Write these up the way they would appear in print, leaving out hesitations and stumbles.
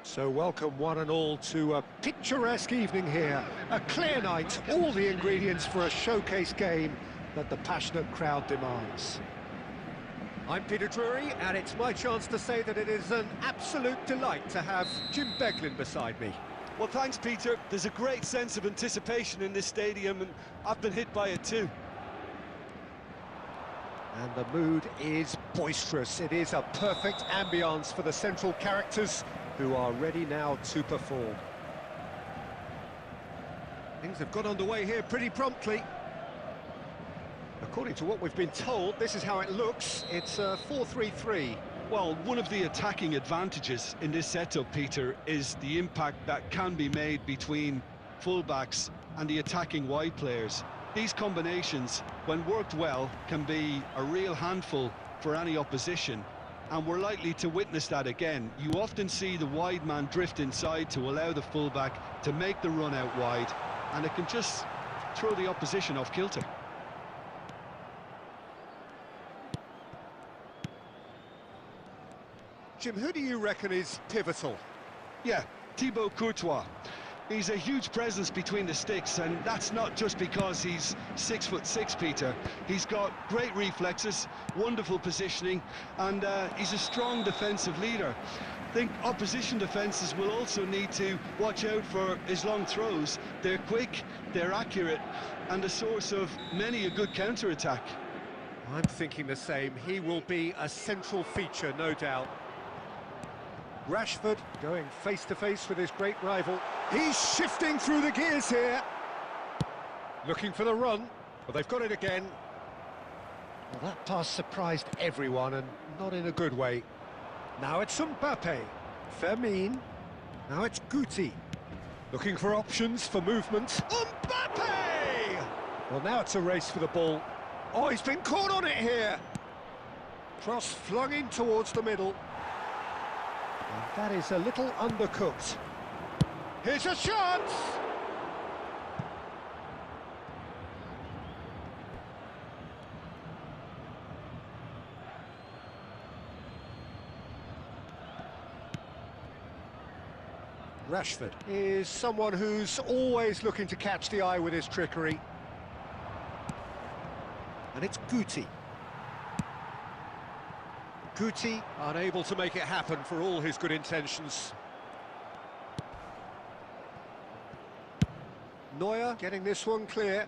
So welcome one and all to a picturesque evening here. A clear night, all the ingredients for a showcase game that the passionate crowd demands. I'm Peter Drury, and it's my chance to say that it is an absolute delight to have Jim Beglin beside me. Well, thanks, Peter. There's a great sense of anticipation in this stadium, and I've been hit by it too. And the mood is boisterous. It is a perfect ambience for the central characters who are ready now to perform. Things have got underway here pretty promptly. According to what we've been told, this is how it looks. It's a 4-3-3. Well, one of the attacking advantages in this setup, Peter, is the impact that can be made between fullbacks and the attacking wide players. These combinations, when worked well, can be a real handful for any opposition, and we're likely to witness that again. You often see the wide man drift inside to allow the fullback to make the run out wide, and it can just throw the opposition off kilter. Jim, who do you reckon is pivotal? Yeah, Thibaut Courtois. He's a huge presence between the sticks, and that's not just because he's 6'6", Peter. He's got great reflexes, wonderful positioning, and he's a strong defensive leader. I think opposition defences will also need to watch out for his long throws. They're quick, they're accurate, and a source of many a good counter-attack. I'm thinking the same. He will be a central feature, no doubt. Rashford going face-to-face with his great rival. He's shifting through the gears here. Looking for the run, but they've got it again. Well, that pass surprised everyone, and not in a good way. Now it's Mbappe. Fermin. Now it's Guti. Looking for options for movement. Mbappe! Well, now it's a race for the ball. Oh, he's been caught on it here. Cross flung in towards the middle. And that is a little undercooked. Here's a chance! Rashford is someone who's always looking to catch the eye with his trickery. And it's Guti. Guti unable to make it happen for all his good intentions. Neuer getting this one clear.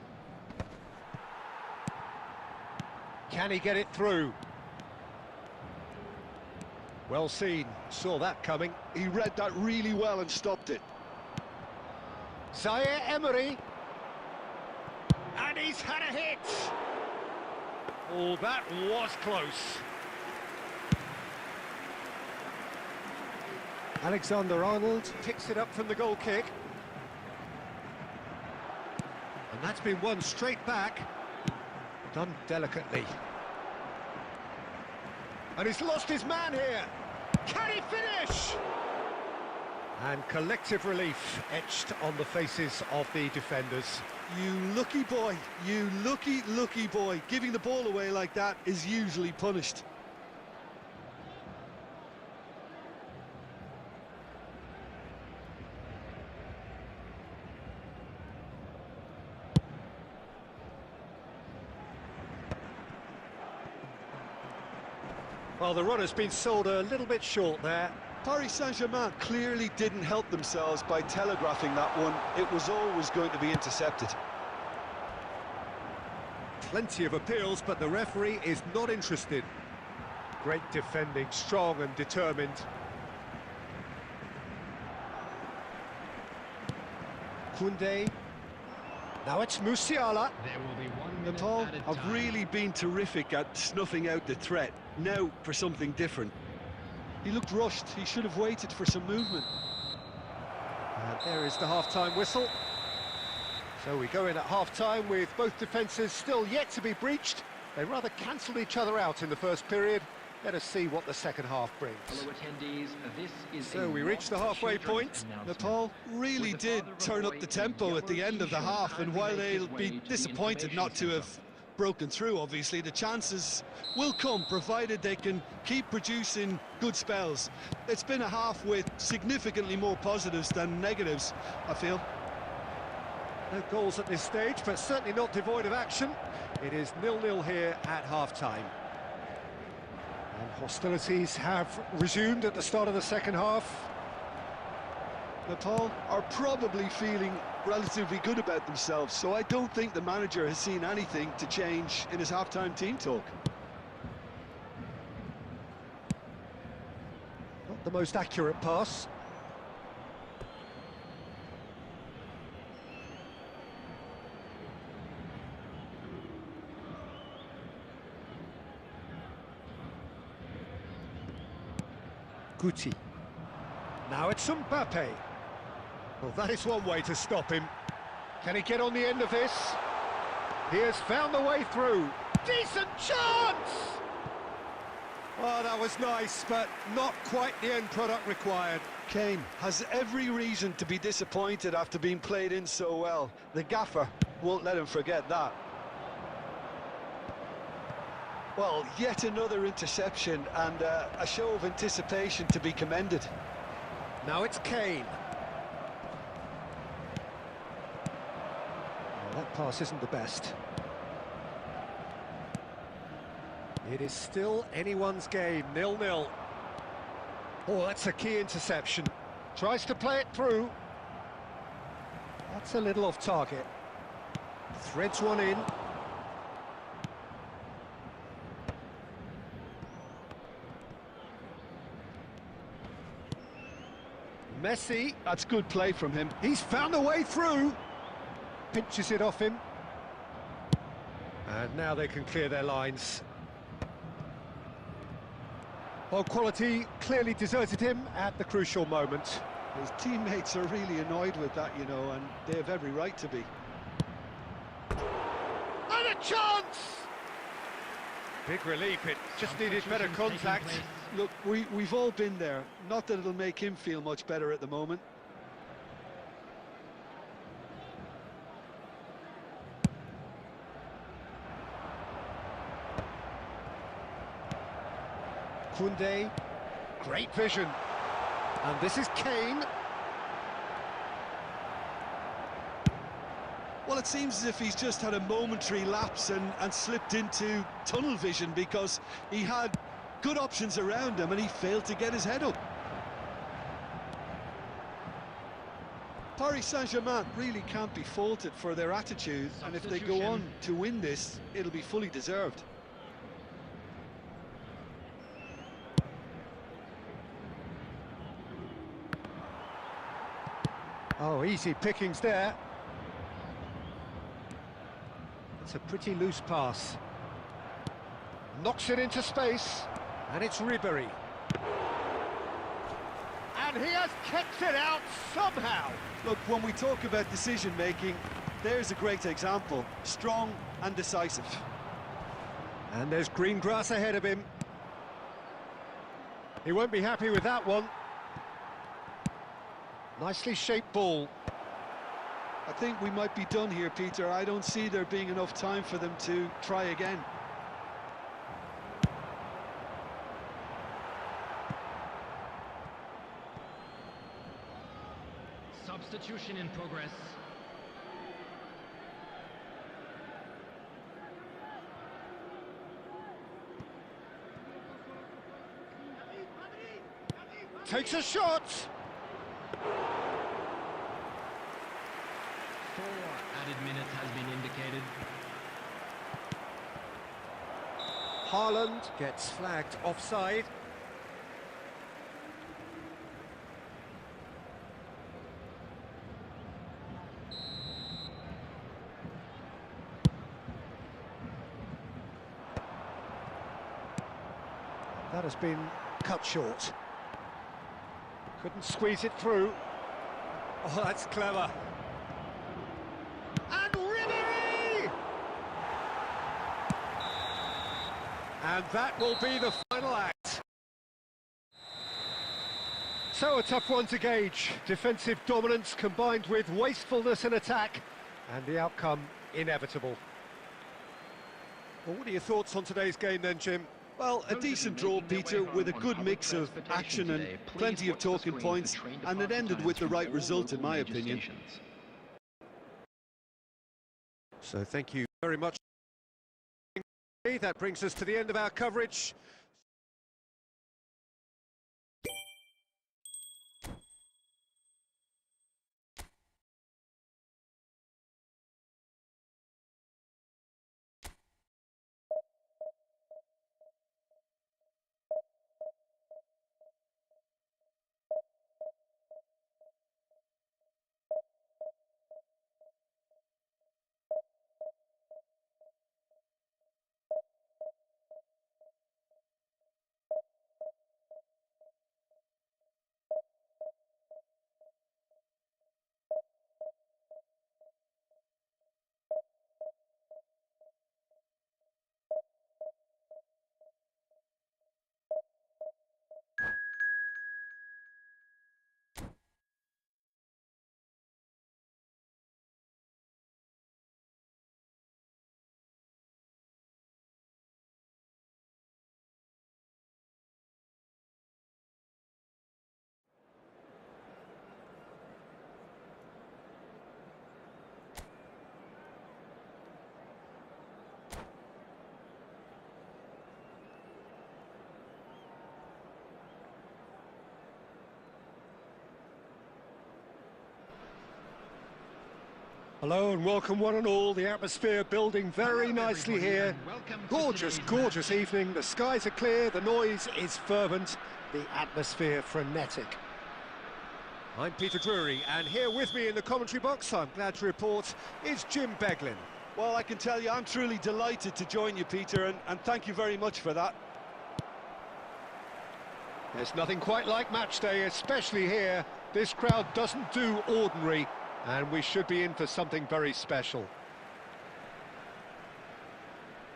Can he get it through? Well seen, saw that coming. He read that really well and stopped it. Zaire Emery. And he's had a hit. Oh, that was close. Alexander-Arnold picks it up from the goal kick. And that's been won straight back. Done delicately. And he's lost his man here. Can he finish? And collective relief etched on the faces of the defenders. You lucky boy, you lucky boy. Giving the ball away like that is usually punished. Well, the run has been sold a little bit short there. Paris Saint-Germain clearly didn't help themselves by telegraphing that one. It was always going to be intercepted. Plenty of appeals, but the referee is not interested. Great defending, strong and determined. Koundé. Now it's Musiala. Paul, I've really been terrific at snuffing out the threat. Now for something different. He looked rushed. He should have waited for some movement. And there is the half-time whistle. So we go in at half-time with both defences still yet to be breached. They rather cancelled each other out in the first period. Let us see what the second half brings. So we reach the halfway point. Nepal really did turn up the tempo at the end of the half, and while they'll be disappointed not to have broken through, obviously. The chances will come, provided they can keep producing good spells. It's been a half with significantly more positives than negatives, I feel. No goals at this stage, but certainly not devoid of action. It is 0-0 here at half-time. And hostilities have resumed at the start of the second half. Nepal are probably feeling relatively good about themselves, so I don't think the manager has seen anything to change in his half-time team talk. Not the most accurate pass. Guti. Now it's Mbappe. Well, that is one way to stop him. Can he get on the end of this? He has found the way through. Decent chance! Oh, that was nice, but not quite the end product required. Kane has every reason to be disappointed after being played in so well. The gaffer won't let him forget that. Well, yet another interception and a show of anticipation to be commended. Now it's Kane. Well, that pass isn't the best. It is still anyone's game, 0-0. Oh, that's a key interception. Tries to play it through. That's a little off target. Threads one in. Messi. That's good play from him. He's found a way through. Pinches it off him. And now they can clear their lines. Well, quality clearly deserted him at the crucial moment. His teammates are really annoyed with that, you know, and they have every right to be. And a chance! Big relief, it just needed better contact. Look, we've all been there. Not that it'll make him feel much better at the moment. Koundé, great vision. And this is Kane. Well, it seems as if he's just had a momentary lapse and slipped into tunnel vision, because he had good options around him and he failed to get his head up. Paris Saint-Germain really can't be faulted for their attitude, and if they go on to win this, it'll be fully deserved. Oh, easy pickings there. It's a pretty loose pass. Knocks it into space, and it's Ribéry. And he has kicked it out somehow. Look, when we talk about decision-making, there's a great example. Strong and decisive. And there's green grass ahead of him. He won't be happy with that one. Nicely shaped ball. I think we might be done here, Peter. I don't see there being enough time for them to try again. Substitution in progress. Takes a shot. 4 added minutes has been indicated. Haaland gets flagged offside. That has been cut short. Couldn't squeeze it through. Oh, that's clever. And Ribéry! And that will be the final act. So a tough one to gauge. Defensive dominance combined with wastefulness in attack, and the outcome inevitable. Well, what are your thoughts on today's game then, Jim? Well, a decent draw, Peter, with a good mix of action and plenty of talking points, and it ended with the right result, in my opinion. So thank you very much. That brings us to the end of our coverage. Hello and welcome one and all. The atmosphere building very nicely here. Gorgeous, gorgeous evening. The skies are clear, the noise is fervent, the atmosphere frenetic. I'm Peter Drury, and here with me in the commentary box, I'm glad to report, is Jim Beglin. Well, I can tell you, I'm truly delighted to join you, Peter, and thank you very much for that. There's nothing quite like match day, especially here. This crowd doesn't do ordinary, and we should be in for something very special.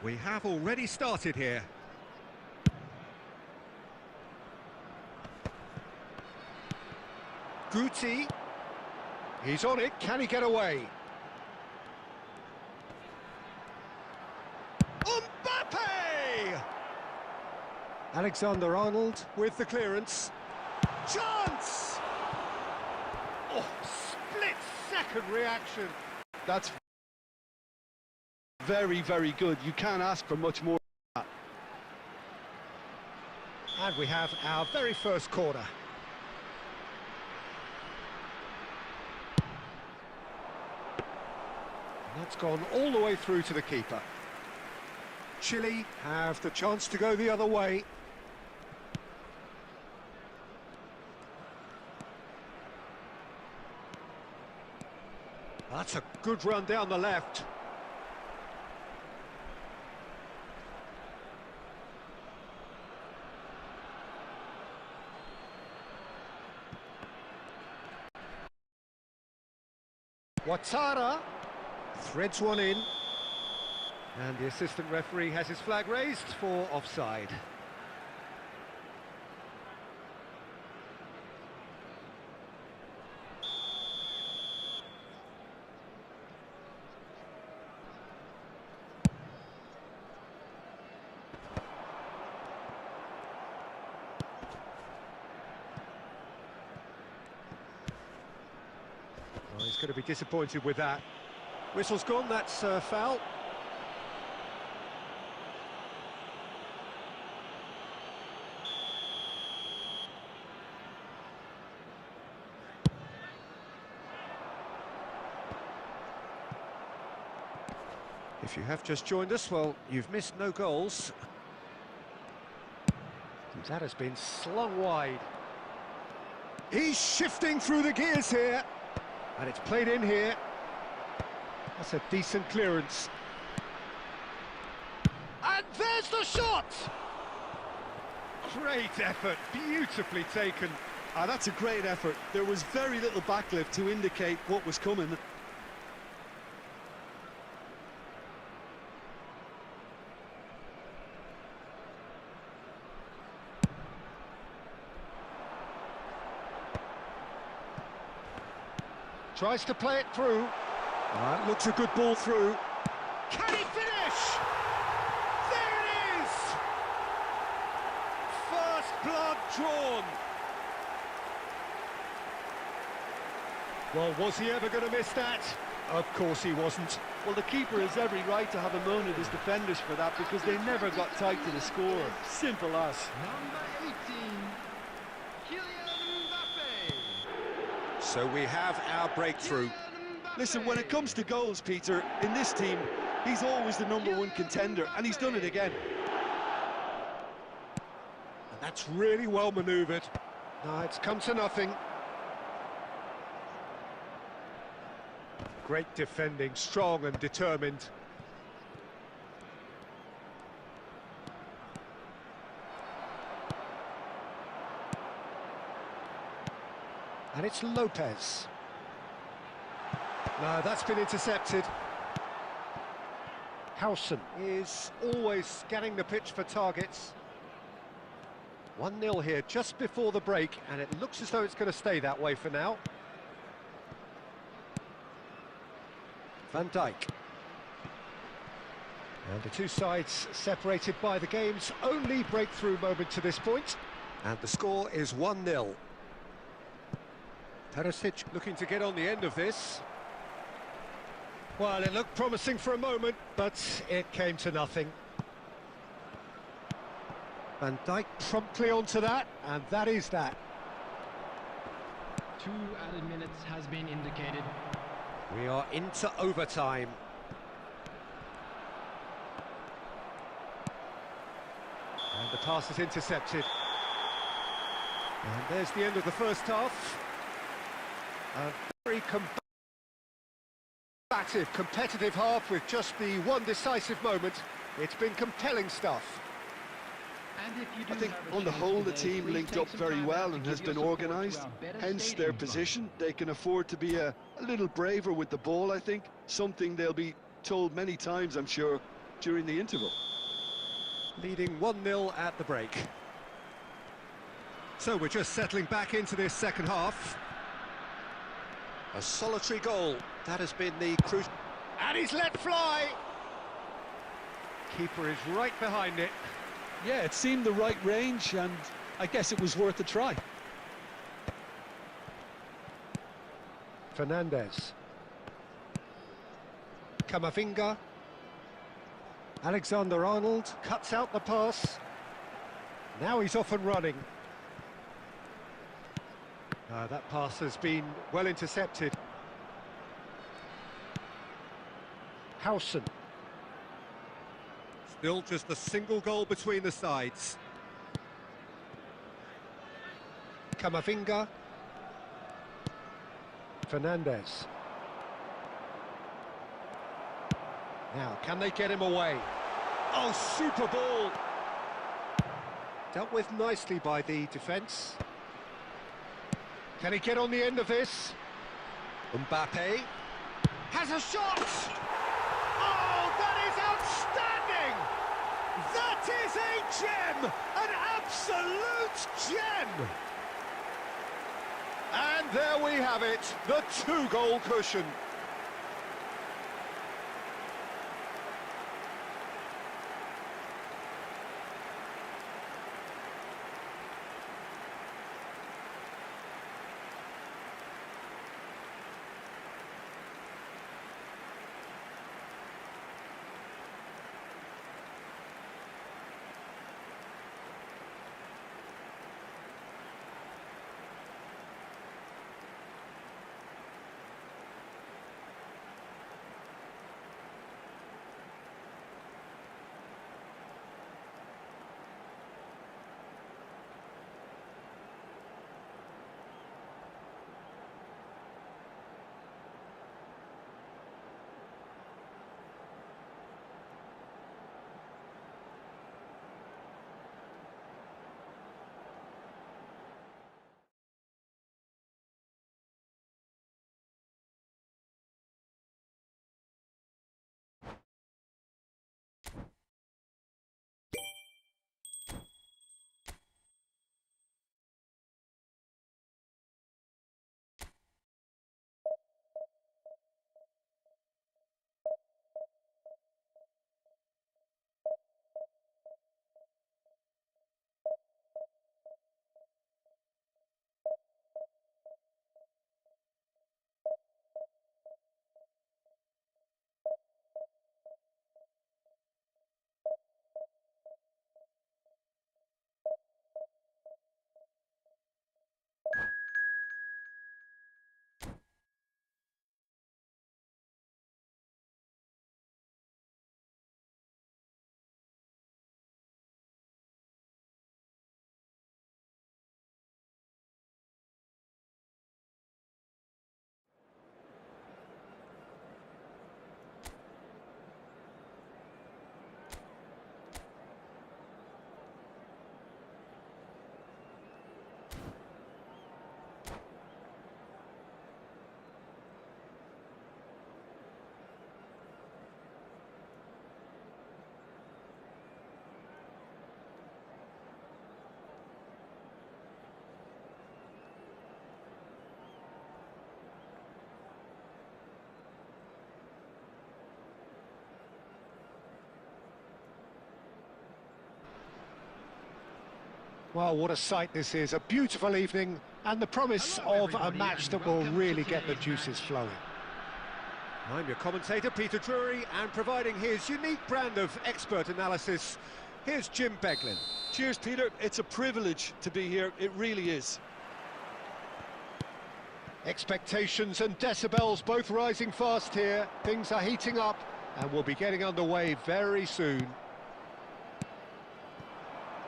We have already started here. Guti. He's on it, can he get away? Mbappe! Alexander-Arnold with the clearance. Chance! Oh, split-second reaction. That's very, very good. You can't ask for much more than that. And we have our very first corner. And that's gone all the way through to the keeper. Chile have the chance to go the other way. That's a good run down the left. Ouattara threads one in. And the assistant referee has his flag raised for offside. Well, he's going to be disappointed with that. Whistle's gone, that's foul. If you have just joined us, well, you've missed no goals. That has been slung wide. He's shifting through the gears here. And it's played in here. That's a decent clearance. And there's the shot! Great effort, beautifully taken. That's a great effort. There was very little backlift to indicate what was coming. Tries to play it through. Looks a good ball through. Can he finish? drawn. Well, was he ever going to miss that? Of course he wasn't. Well, the keeper has every right to have a moan at his defenders for that because they never got tight to the score. Simple as. Number 18, Kylian Mbappe. So we have our breakthrough. Listen, when it comes to goals, Peter, in this team, he's always the #1 contender, and he's done it again. And that's really well manoeuvred. No, it's come to nothing. Great defending, strong and determined. And it's Lopez. No, that's been intercepted. Howson is always scanning the pitch for targets. 1-0 here just before the break, and it looks as though it's going to stay that way for now. Van Dijk. And the two sides separated by the game's only breakthrough moment to this point. And the score is 1-0. Perisic looking to get on the end of this. Well, it looked promising for a moment, but it came to nothing. Van Dijk promptly onto that, and that is that. 2 added minutes has been indicated. We are into overtime. And the pass is intercepted. And there's the end of the first half. A very combative, competitive half with just the one decisive moment. It's been compelling stuff. I think on the whole the team linked up very well and has been organised, hence their position. They can afford to be a little braver with the ball, I think, something they'll be told many times, I'm sure, during the interval. Leading 1-0 at the break. So we're just settling back into this second half. A solitary goal, that has been the crucial... And he's let fly! Keeper is right behind it. Yeah, it seemed the right range, and I guess it was worth a try. Fernandez. Camavinga. Alexander-Arnold cuts out the pass. Now he's off and running. That pass has been well intercepted. Howson. Still just a single goal between the sides. Camavinga. Fernandez. Now, can they get him away? Oh, super ball! Dealt with nicely by the defence. Can he get on the end of this? Mbappe has a shot! Oh, that is outstanding! That is a gem! An absolute gem! And there we have it, the 2-goal cushion. Well, what a sight this is. A beautiful evening and the promise Hello, of a everybody, match and that will welcome to really get the today's juices match. flowing. I'm your commentator, Peter Drury, and providing his unique brand of expert analysis, here's Jim Beglin. Cheers, Peter. It's a privilege to be here. It really is. Expectations and decibels both rising fast here. Things are heating up and we'll be getting underway very soon.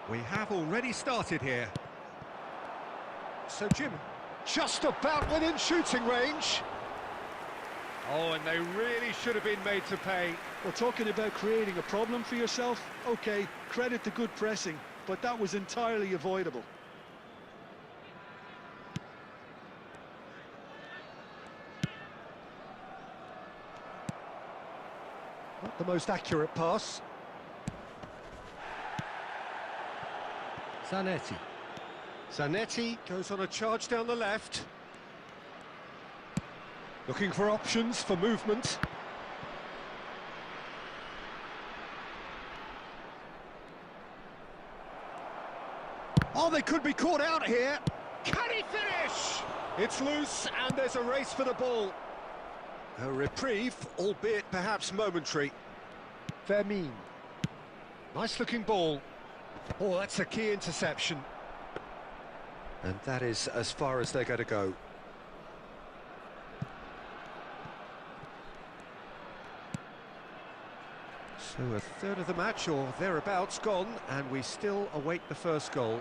We have already started here. So, Jim, just about within shooting range. Oh, and they really should have been made to pay. We're talking about creating a problem for yourself. OK, credit to good pressing, but that was entirely avoidable. Not the most accurate pass. Zanetti. Zanetti goes on a charge down the left. Looking for options for movement. Oh, they could be caught out here. Can he finish? It's loose and there's a race for the ball. A reprieve, albeit perhaps momentary. Vermeer. Nice looking ball. Oh, that's a key interception. And that is as far as they're going to go. So a third of the match or thereabouts gone, and we still await the first goal.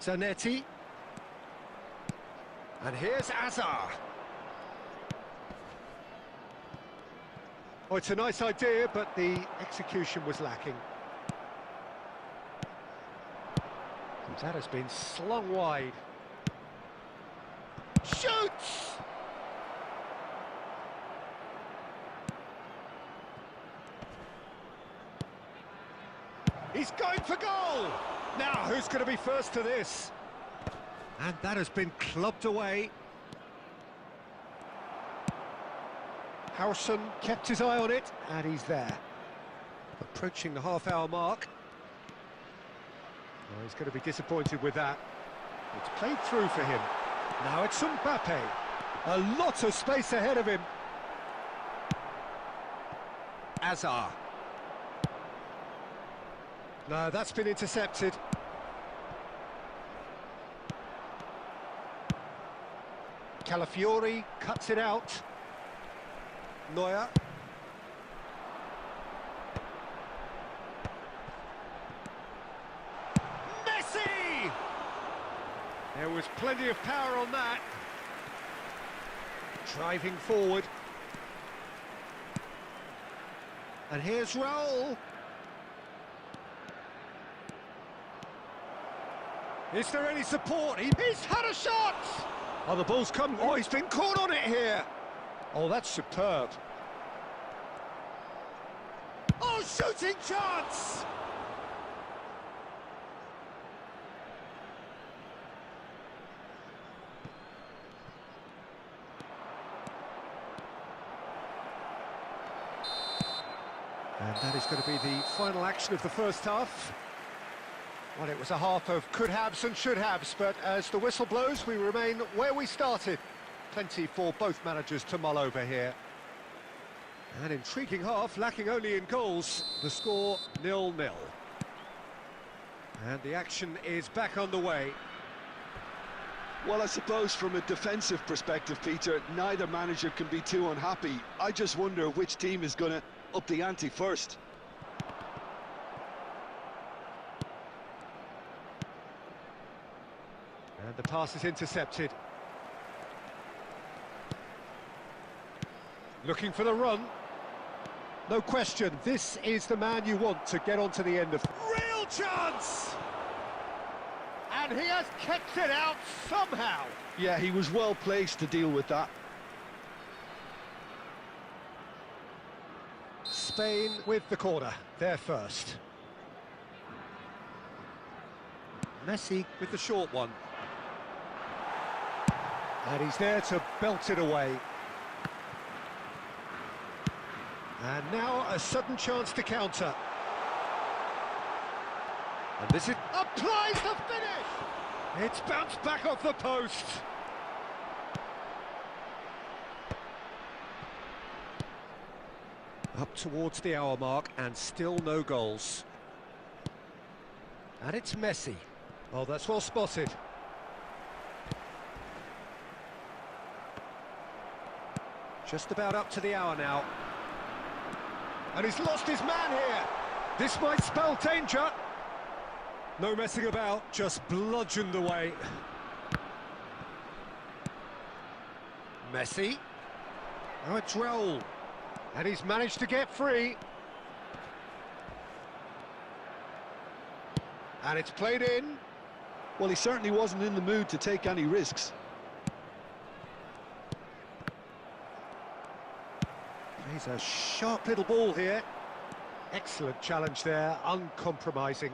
Zanetti. And here's Azar. Oh, it's a nice idea, but the execution was lacking. And that has been slung wide. Shoots! He's going for goal! Now, who's going to be first to this? And that has been clubbed away. Harrison kept his eye on it, and he's there. Approaching the half-hour mark. Oh, he's going to be disappointed with that. It's played through for him. Now it's Mbappe. A lot of space ahead of him. Azar. No, that's been intercepted. Calafiori cuts it out. Neuer. Messi! There was plenty of power on that. Driving forward. And here's Raul. Is there any support? He's had a shot! Oh, the ball's come. Oh, he's been caught on it here. Oh, that's superb. Oh, shooting chance! And that is going to be the final action of the first half. Well, it was a half of could-haves and should-haves, but as the whistle blows, we remain where we started. Plenty for both managers to mull over here. An intriguing half, lacking only in goals. The score 0-0. And the action is back underway. Well, I suppose from a defensive perspective, Peter, neither manager can be too unhappy. I just wonder which team is going to up the ante first. And the pass is intercepted. Looking for the run. No question, this is the man you want to get onto the end of. Real chance! And he has kept it out somehow. Yeah, he was well placed to deal with that. Spain with the corner, they're first. Messi with the short one. And he's there to belt it away. And now a sudden chance to counter. And this is... applies the finish! It's bounced back off the post. Up towards the hour mark and still no goals. And it's Messi. Oh, that's well spotted. Just about up to the hour now. And he's lost his man here. This might spell danger. No messing about, just bludgeoned away. Messi. Oh, it's Raul. And he's managed to get free. And it's played in. Well, he certainly wasn't in the mood to take any risks. He's a sharp little ball here. Excellent challenge there, uncompromising.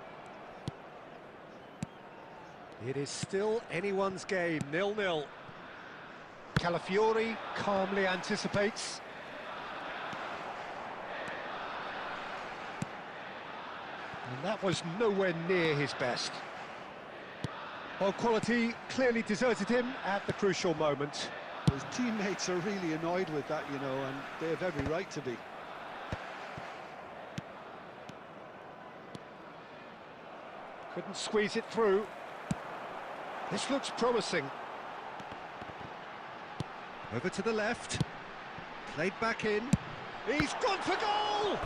It is still anyone's game, 0-0. Calafiori calmly anticipates. And that was nowhere near his best. Well, quality clearly deserted him at the crucial moment. His teammates are really annoyed with that, you know, and they have every right to be. Couldn't squeeze it through. This looks promising. Over to the left. Played back in. He's gone for goal!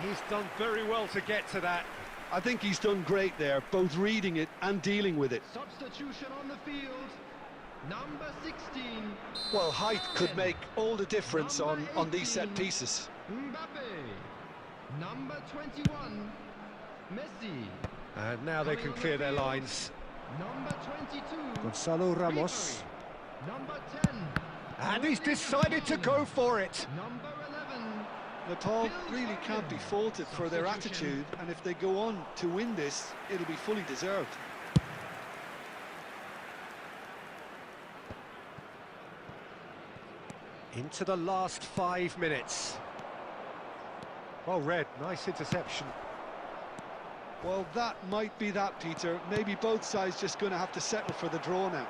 He's done very well to get to that. I think he's done great there, both reading it and dealing with it. Substitution on the field. Number 16. Well, height could make all the difference on these set pieces. Mbappe. Number 21. Messi. And now they can clear their lines. Number 22. Gonzalo Ramos. Number 10. And he's decided to go for it. Number 11. Nepal really can't be faulted for their attitude, and if they go on to win this, it'll be fully deserved. Into the last 5 minutes. Well read, nice interception. Well, that might be that, Peter. Maybe both sides just going to have to settle for the draw now.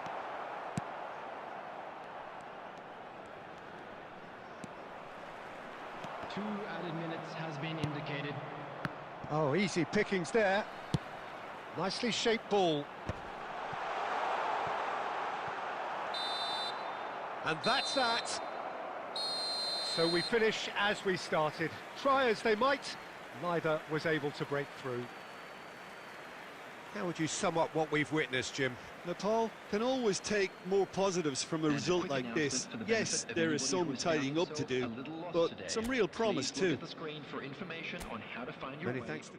Two added minutes has been indicated. Oh, easy pickings there. Nicely shaped ball. And that's that. So we finish as we started. Try as they might, neither was able to break through. How would you sum up what we've witnessed, Jim? Nepal can always take more positives from a result like this. Yes, there is some tidying up to do, but some real promise too. Many thanks to...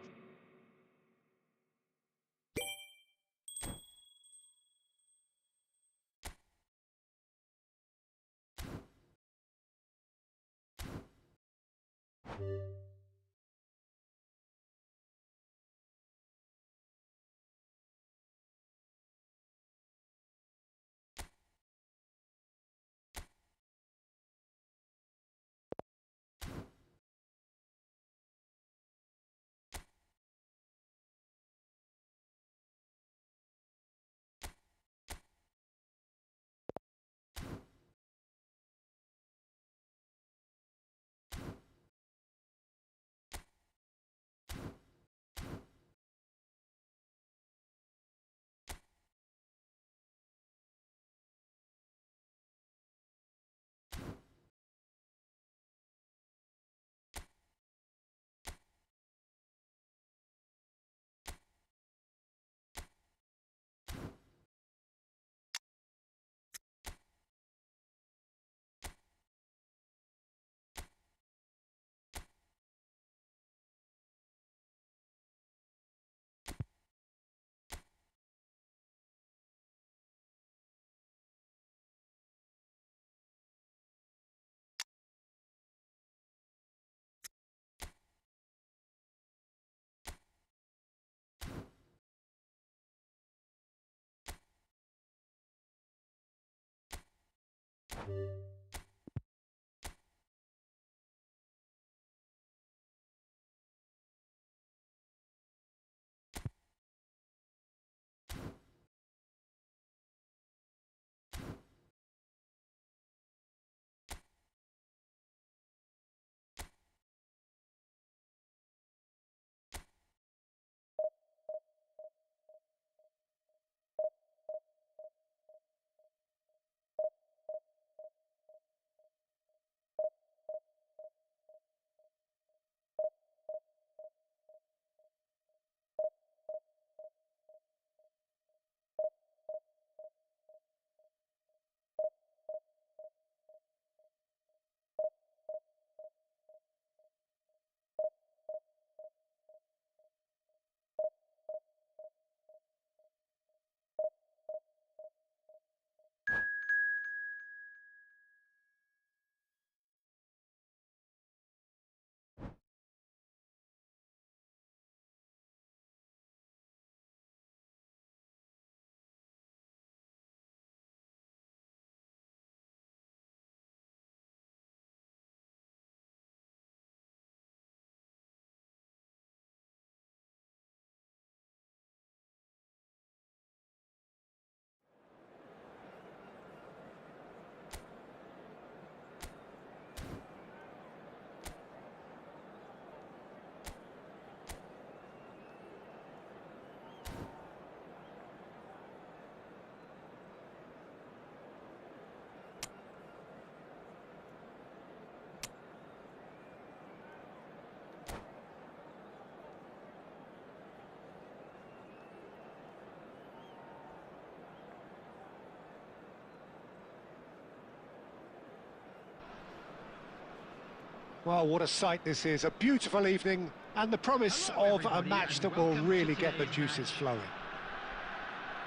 Well, what a sight this is. A beautiful evening and the promise of a match that will really get the juices flowing.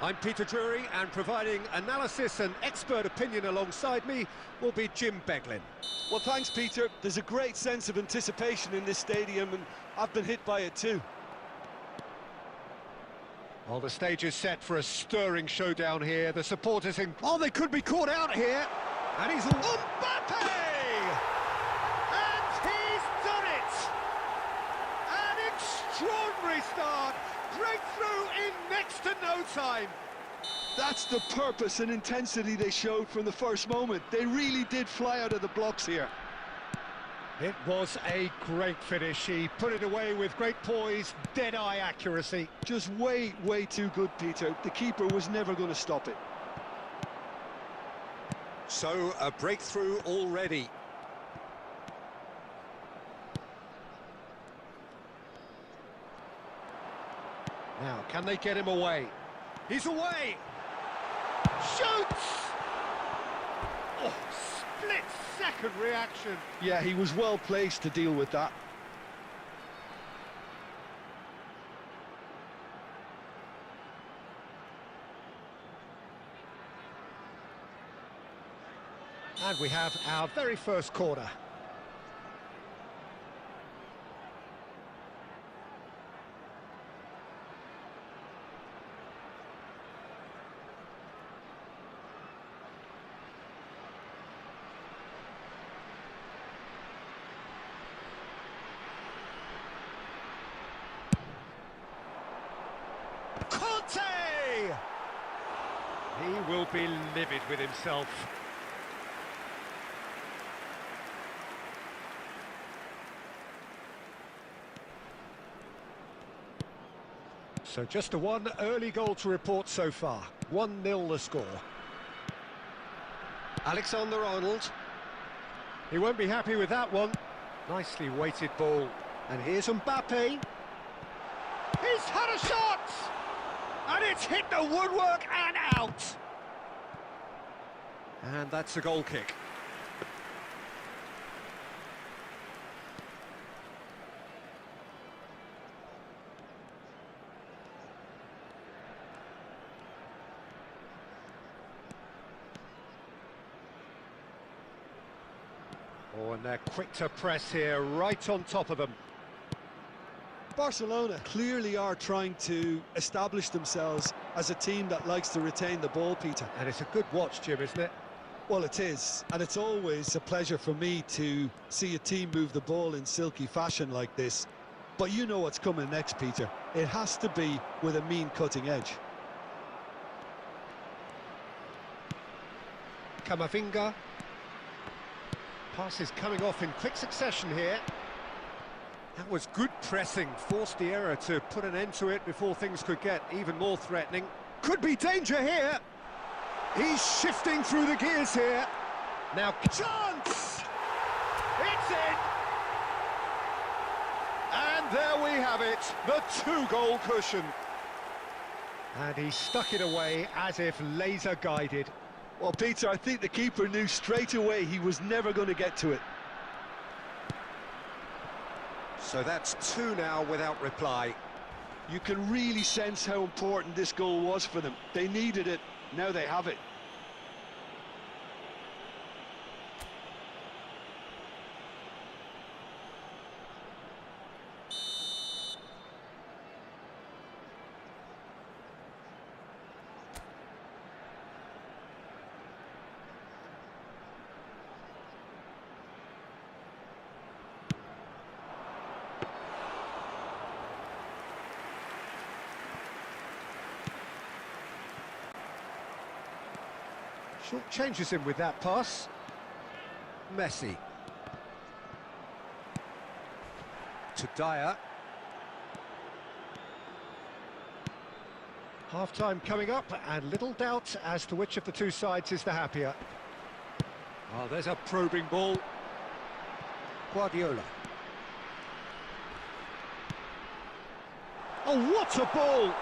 I'm Peter Drury, and providing analysis and expert opinion alongside me will be Jim Beglin. Well, thanks, Peter. There's a great sense of anticipation in this stadium, and I've been hit by it too. Well, the stage is set for a stirring showdown here. The supporters in... Oh, they could be caught out here. And he's... Mbappe! And he's done it! An extraordinary start. Breakthrough in next to no time. That's the purpose and intensity they showed from the first moment. They really did fly out of the blocks here. It was a great finish. He put it away with great poise, dead-eye accuracy. Just way too good, Peter. The keeper was never going to stop it. So, a breakthrough already. Now, can they get him away? He's away! Shoots! Oh, split-second reaction. Yeah, he was well placed to deal with that. And we have our very first corner. He will be livid with himself. So just a one early goal to report so far. 1-0 the score. Alexander-Arnold. He won't be happy with that one. Nicely weighted ball. And here's Mbappe. He's had a shot! And it's hit the woodwork and out! And that's a goal kick. Oh, and they're quick to press here, right on top of them. Barcelona clearly are trying to establish themselves as a team that likes to retain the ball, Peter. And it's a good watch, Jim, isn't it? Well, it is, and it's always a pleasure for me to see a team move the ball in silky fashion like this. But you know what's coming next, Peter. It has to be with a mean cutting edge. Camavinga. Passes coming off in quick succession here. That was good pressing, forced the error to put an end to it before things could get even more threatening. Could be danger here. He's shifting through the gears here. Now, chance! It's in! And there we have it, the two-goal cushion. And he stuck it away as if laser-guided. Well, Peter, I think the keeper knew straight away he was never going to get to it. So that's two now without reply. You can really sense how important this goal was for them. They needed it, now they have it. Short changes him with that pass. Messi. To Dyer. Half-time coming up, and little doubt as to which of the two sides is the happier. Oh, there's a probing ball. Guardiola. Oh, what a ball!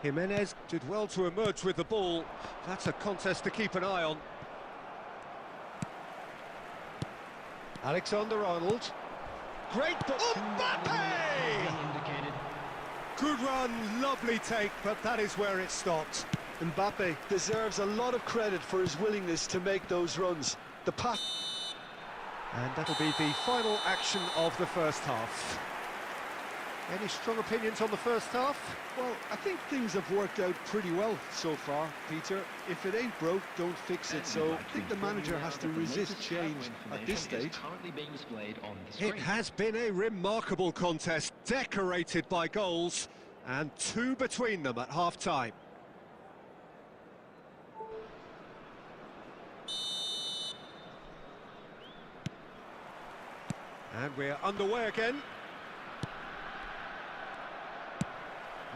Jimenez did well to emerge with the ball. That's a contest to keep an eye on. Alexander-Arnold. Great ball. Mbappe! Good run, lovely take, but that is where it stopped. Mbappe deserves a lot of credit for his willingness to make those runs. The pass. And that'll be the final action of the first half. Any strong opinions on the first half? Well, I think things have worked out pretty well so far, Peter. If it ain't broke, don't fix it. So I think the manager has to resist change at this stage. It has been a remarkable contest, decorated by goals, and 2 between them at half-time. And we're underway again.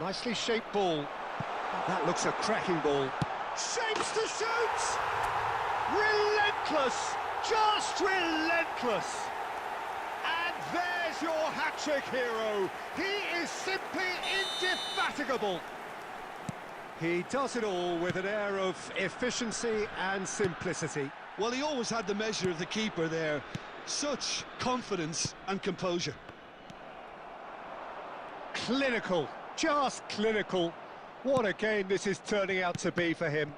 Nicely shaped ball. That looks a cracking ball. Shapes to shoot! Relentless! Just relentless! And there's your hat-trick hero. He is simply indefatigable. He does it all with an air of efficiency and simplicity. Well, he always had the measure of the keeper there. Such confidence and composure. Clinical. Just clinical. What a game this is turning out to be for him.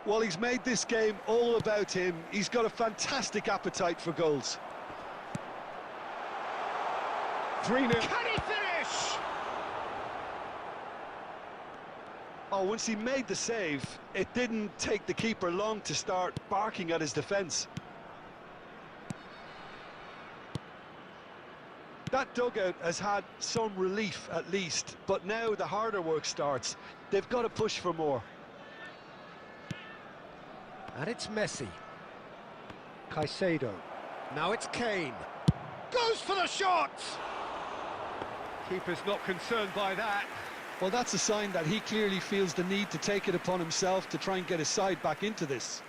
Well, he's made this game all about him. He's got a fantastic appetite for goals. 3-0. Can he finish? Oh, once he made the save, it didn't take the keeper long to start barking at his defence. That dugout has had some relief at least, but now the harder work starts. They've got to push for more. And it's Messi. Caicedo. Now it's Kane. Goes for the shot! Keeper's not concerned by that. Well, that's a sign that he clearly feels the need to take it upon himself to try and get his side back into this.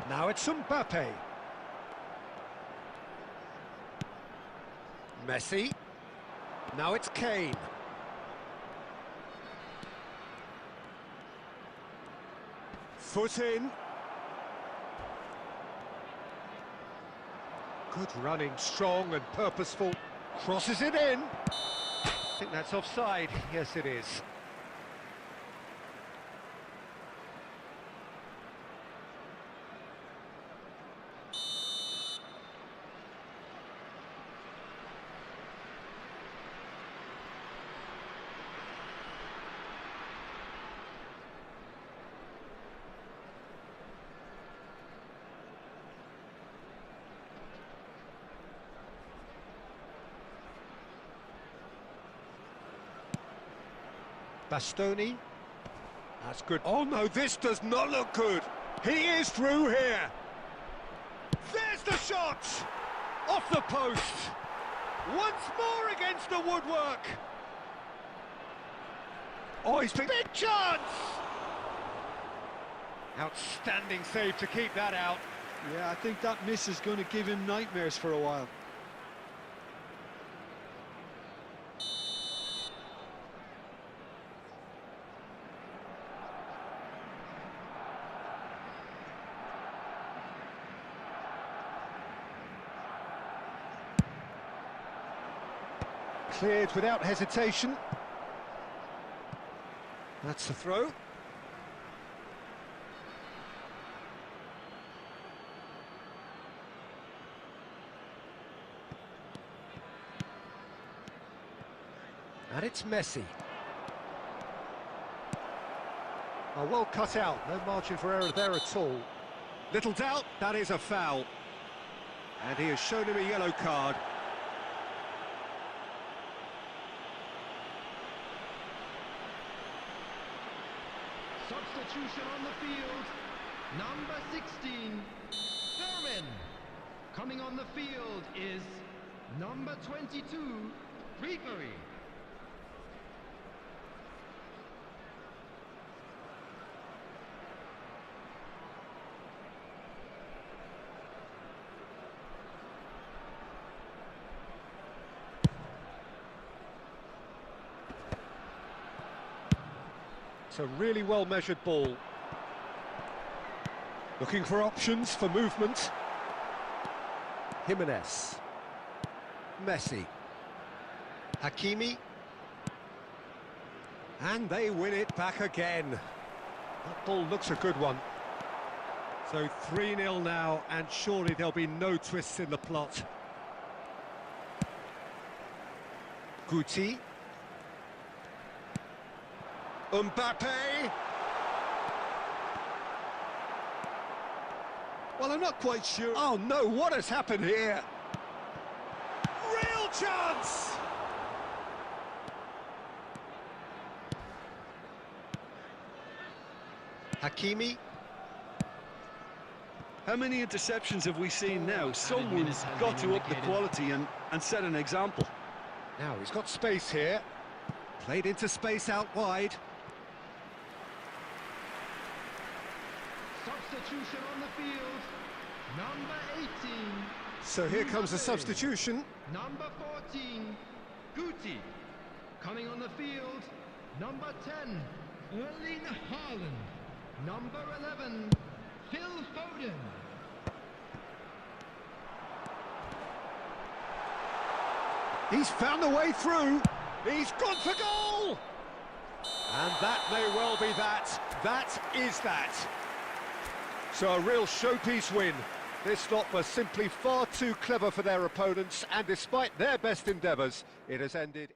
Now it's Mbappe. Messi. Now it's Kane. Foot in. Good running, strong and purposeful. Crosses it in. I think that's offside. Yes, it is. Bastoni. That's good. Oh no, this does not look good. He is through here. There's the shot! Off the post. Once more against the woodwork. Oh, he's big chance! Outstanding save to keep that out. Yeah, I think that miss is going to give him nightmares for a while. Cleared without hesitation. That's the throw. And it's Messi. Oh, well cut out, no margin for error there at all. Little doubt, that is a foul. And he has shown him a yellow card. Substitution on the field, number 16. Coming on the field is number 22, Referee. It's a really well-measured ball. Looking for options for movement. Jimenez. Messi. Hakimi. And they win it back again. That ball looks a good one. So 3-0 now, and surely there'll be no twists in the plot. Guti. Mbappe. Well, I'm not quite sure. Oh no, what has happened here? Real chance! Hakimi. How many interceptions have we seen now? Someone's got to up the quality and set an example. Now he's got space here. Played into space out wide. Substitution on the field, number 18. So here comes the substitution. Number 14, Guti. Coming on the field, number 10, Erling Haaland. Number 11, Phil Foden. He's found the way through. He's gone for goal! And that may well be that. That is that. So a real showpiece win. This lot were simply far too clever for their opponents, and despite their best endeavours, it has ended...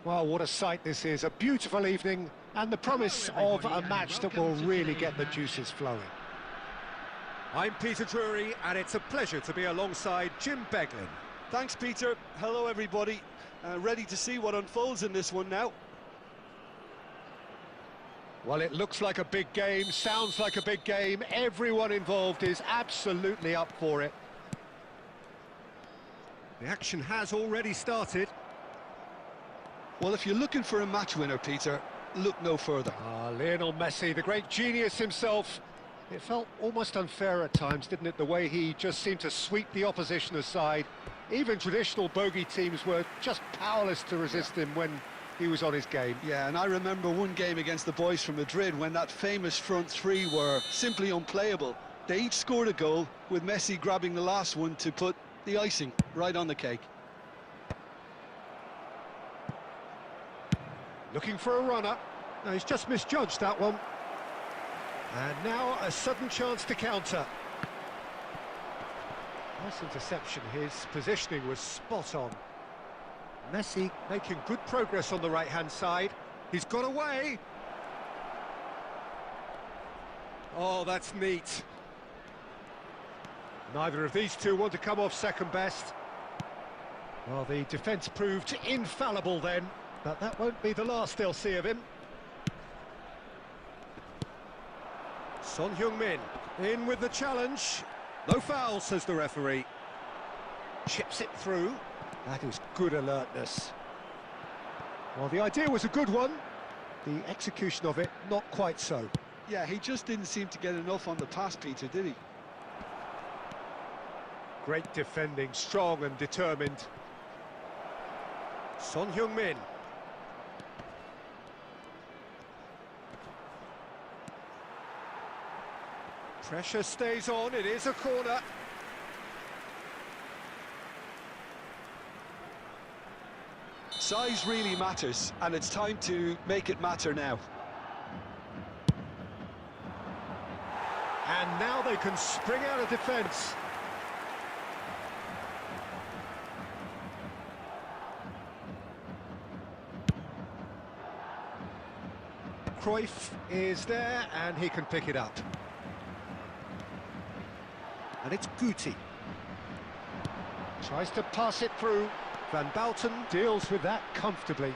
Well, what a sight this is. A beautiful evening and the promise of a match that will really get the juices flowing. I'm Peter Drury, and it's a pleasure to be alongside Jim Beglin. Thanks, Peter. Hello, everybody. Ready to see what unfolds in this one now. Well, it looks like a big game, sounds like a big game. Everyone involved is absolutely up for it. The action has already started. Well, if you're looking for a match winner, Peter, look no further. Lionel Messi, the great genius himself. It felt almost unfair at times, didn't it, the way he just seemed to sweep the opposition aside. Even traditional bogey teams were just powerless to resist him when he was on his game. Yeah, and I remember one game against the boys from Madrid when that famous front three were simply unplayable. They each scored a goal, with Messi grabbing the last one to put the icing right on the cake. Looking for a runner. No, he's just misjudged that one. And now a sudden chance to counter. Nice interception, his positioning was spot on. Messi making good progress on the right-hand side. He's got away. Oh, that's neat. Neither of these two want to come off second best. Well, the defence proved infallible then, but that won't be the last they'll see of him. Son Heung-min in with the challenge. No foul, says the referee. Chips it through. That is good alertness. Well, the idea was a good one. The execution of it, not quite so. Yeah, he just didn't seem to get enough on the pass, Peter, did he? Great defending, strong and determined. Son Heung-min. Pressure stays on, it is a corner. Size really matters, and it's time to make it matter now. And now they can spring out of defence. Cruyff is there, and he can pick it up. And it's Guti. Tries to pass it through. Van Bouten deals with that comfortably.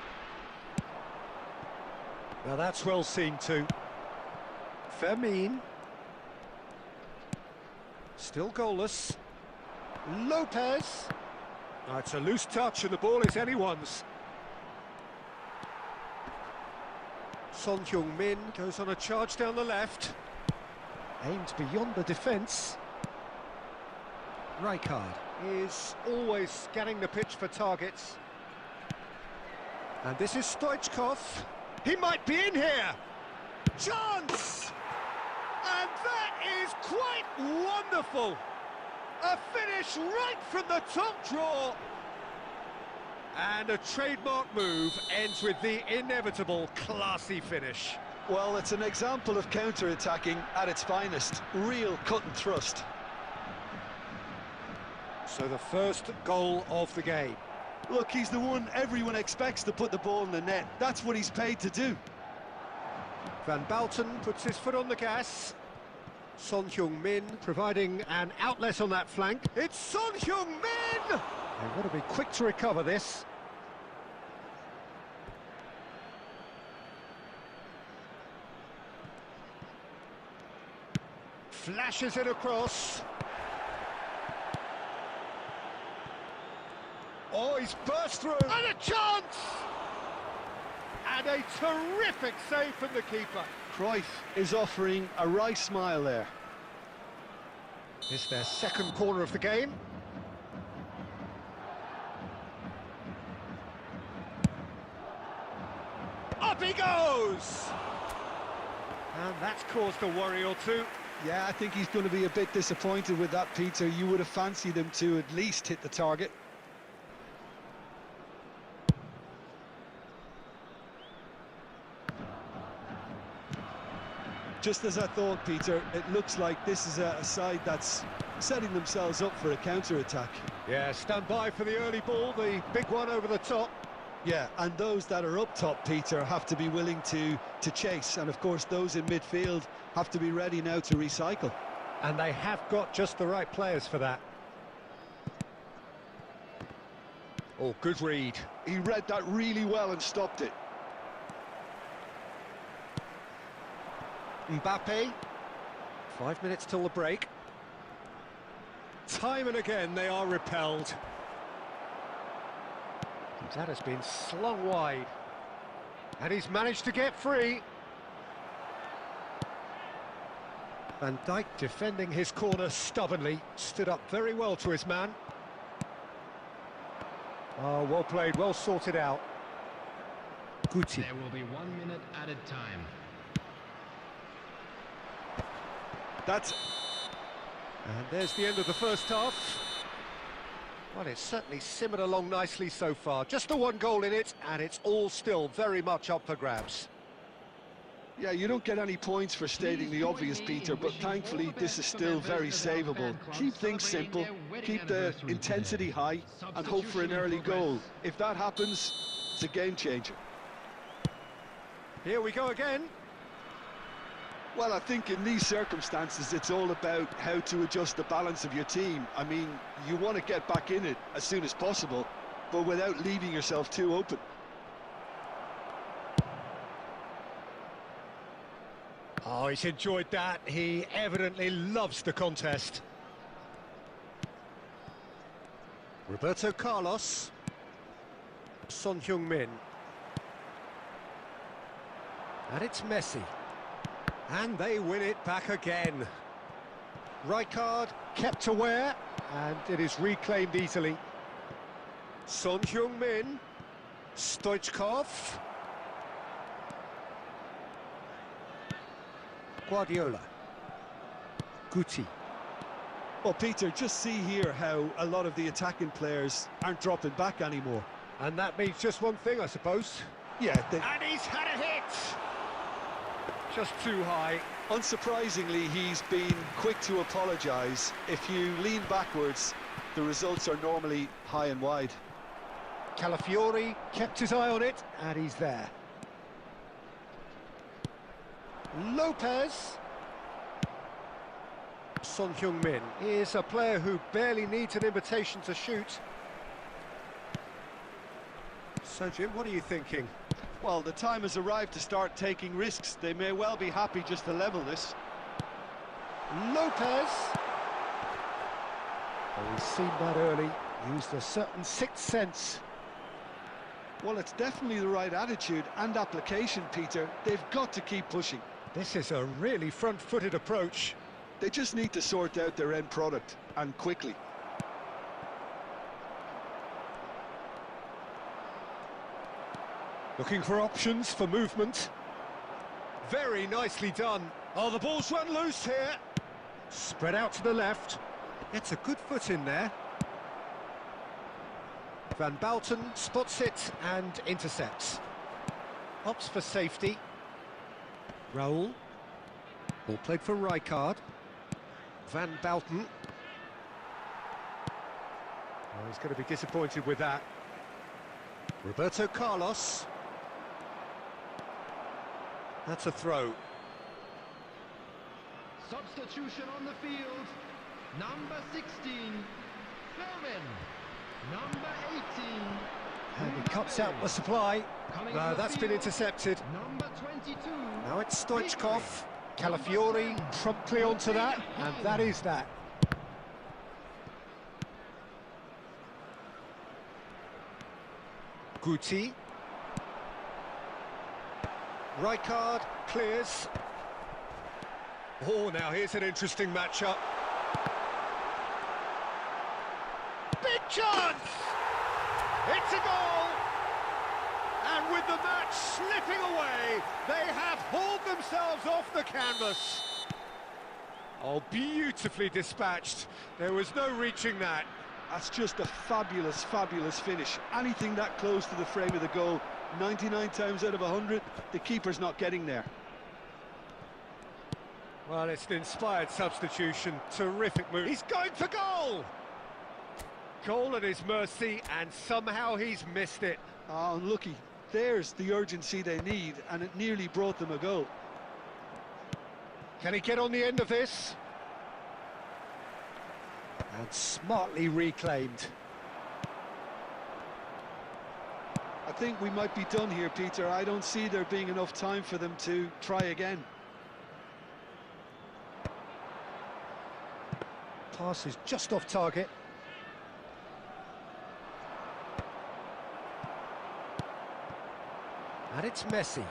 Now that's well seen too. Fermin. Still goalless. Lopez. Oh, it's a loose touch and the ball is anyone's. Son Heung-min goes on a charge down the left. Aimed beyond the defence. Rijkaard is always scanning the pitch for targets. And this is Stoichkov. He might be in here. Chance! And that is quite wonderful. A finish right from the top draw. And a trademark move ends with the inevitable classy finish. Well, it's an example of counter-attacking at its finest. Real cut and thrust. So the first goal of the game. Look, he's the one everyone expects to put the ball in the net. That's what he's paid to do. Van Bouten puts his foot on the gas. Son Heung-min providing an outlet on that flank. It's Son Heung-min! They've got to be quick to recover this. Flashes it across. Oh, he's burst through. And a chance! And a terrific save from the keeper. Cruyff is offering a wry smile there. It's their second corner of the game. Up he goes! And that's caused a worry or two. Yeah, I think he's going to be a bit disappointed with that, Peter. You would have fancied him to at least hit the target. Just as I thought, Peter, it looks like this is a side that's setting themselves up for a counter-attack. Yeah, stand by for the early ball, the big one over the top. Yeah, and those that are up top, Peter, have to be willing to chase. And, of course, those in midfield have to be ready now to recycle. And they have got just the right players for that. Oh, good read. He read that really well and stopped it. Mbappe. 5 minutes till the break. Time and again they are repelled. That has been slung wide. And he's managed to get free. Van Dijk defending his corner stubbornly. Stood up very well to his man. Oh, well played, well sorted out. Guti. There will be 1 minute added time. That's... And there's the end of the first half. Well, it's certainly simmered along nicely so far. Just the one goal in it, and it's all still very much up for grabs. Yeah, you don't get any points for stating the obvious, Peter, but thankfully this is still very savable. Keep things simple, keep the intensity high, and hope for an early goal. If that happens, it's a game changer. Here we go again. Well, I think in these circumstances, it's all about how to adjust the balance of your team. I mean, you want to get back in it as soon as possible, but without leaving yourself too open. Oh, he's enjoyed that. He evidently loves the contest. Roberto Carlos. Son Heung-min. And it's Messi. And they win it back again. Rijkaard kept aware, and it is reclaimed easily. Son Heung-min. Stoichkov. Guardiola. Guti. Well, Peter, just see here how a lot of the attacking players aren't dropping back anymore. And that means just one thing, I suppose. Yeah, And he's had a hit! Just too high. Unsurprisingly, he's been quick to apologise. If you lean backwards, the results are normally high and wide. Calafiori kept his eye on it, and he's there. Lopez. Son Heung-min is a player who barely needs an invitation to shoot. So, Jim, what are you thinking? Well, the time has arrived to start taking risks. They may well be happy just to level this. Lopez. Oh, he's seen that early. Used a certain sixth sense. Well, it's definitely the right attitude and application, Peter. They've got to keep pushing. This is a really front-footed approach. They just need to sort out their end product, and quickly. Looking for options for movement. Very nicely done. Oh, the ball's run loose here. Spread out to the left. Gets a good foot in there. Van Bouten spots it and intercepts. Opts for safety. Raul. Ball played for Rijkaard. Van Bouten. Oh, he's going to be disappointed with that. Roberto Carlos. That's a throw. Substitution on the field. Number 16, Fermin. Number 18. And he cuts out the supply. No, that's been intercepted. Number 22. Now it's Stoichkov. Calafiori promptly onto that, and that is that. Guti. Rijkaard clears. Oh, now here's an interesting matchup. Big chance! It's a goal! And with the match slipping away, they have hauled themselves off the canvas. Oh, beautifully dispatched. There was no reaching that. That's just a fabulous, fabulous finish. Anything that close to the frame of the goal, 99 times out of 100, the keeper's not getting there. Well, it's an inspired substitution. Terrific move. He's going for goal! Goal at his mercy, and somehow he's missed it. Oh, unlucky. There's the urgency they need, and it nearly brought them a goal. Can he get on the end of this? And smartly reclaimed. I think we might be done here, Peter. I don't see there being enough time for them to try again. Pass is just off target. And it's Messi.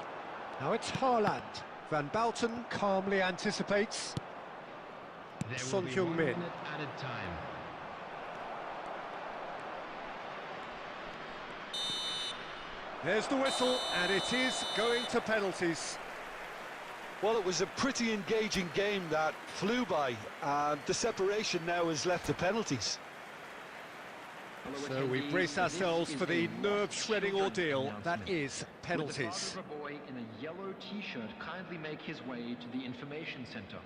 Now it's Haaland. Van Balten calmly anticipates. Son Heung-min. Added time. There's the whistle, and it is going to penalties. Well, it was a pretty engaging game that flew by. The separation now is left to penalties. So we brace ourselves for the nerve-shredding ordeal that is penalties. Would the father of a boy in a yellow t-shirt kindly make his way to the information center?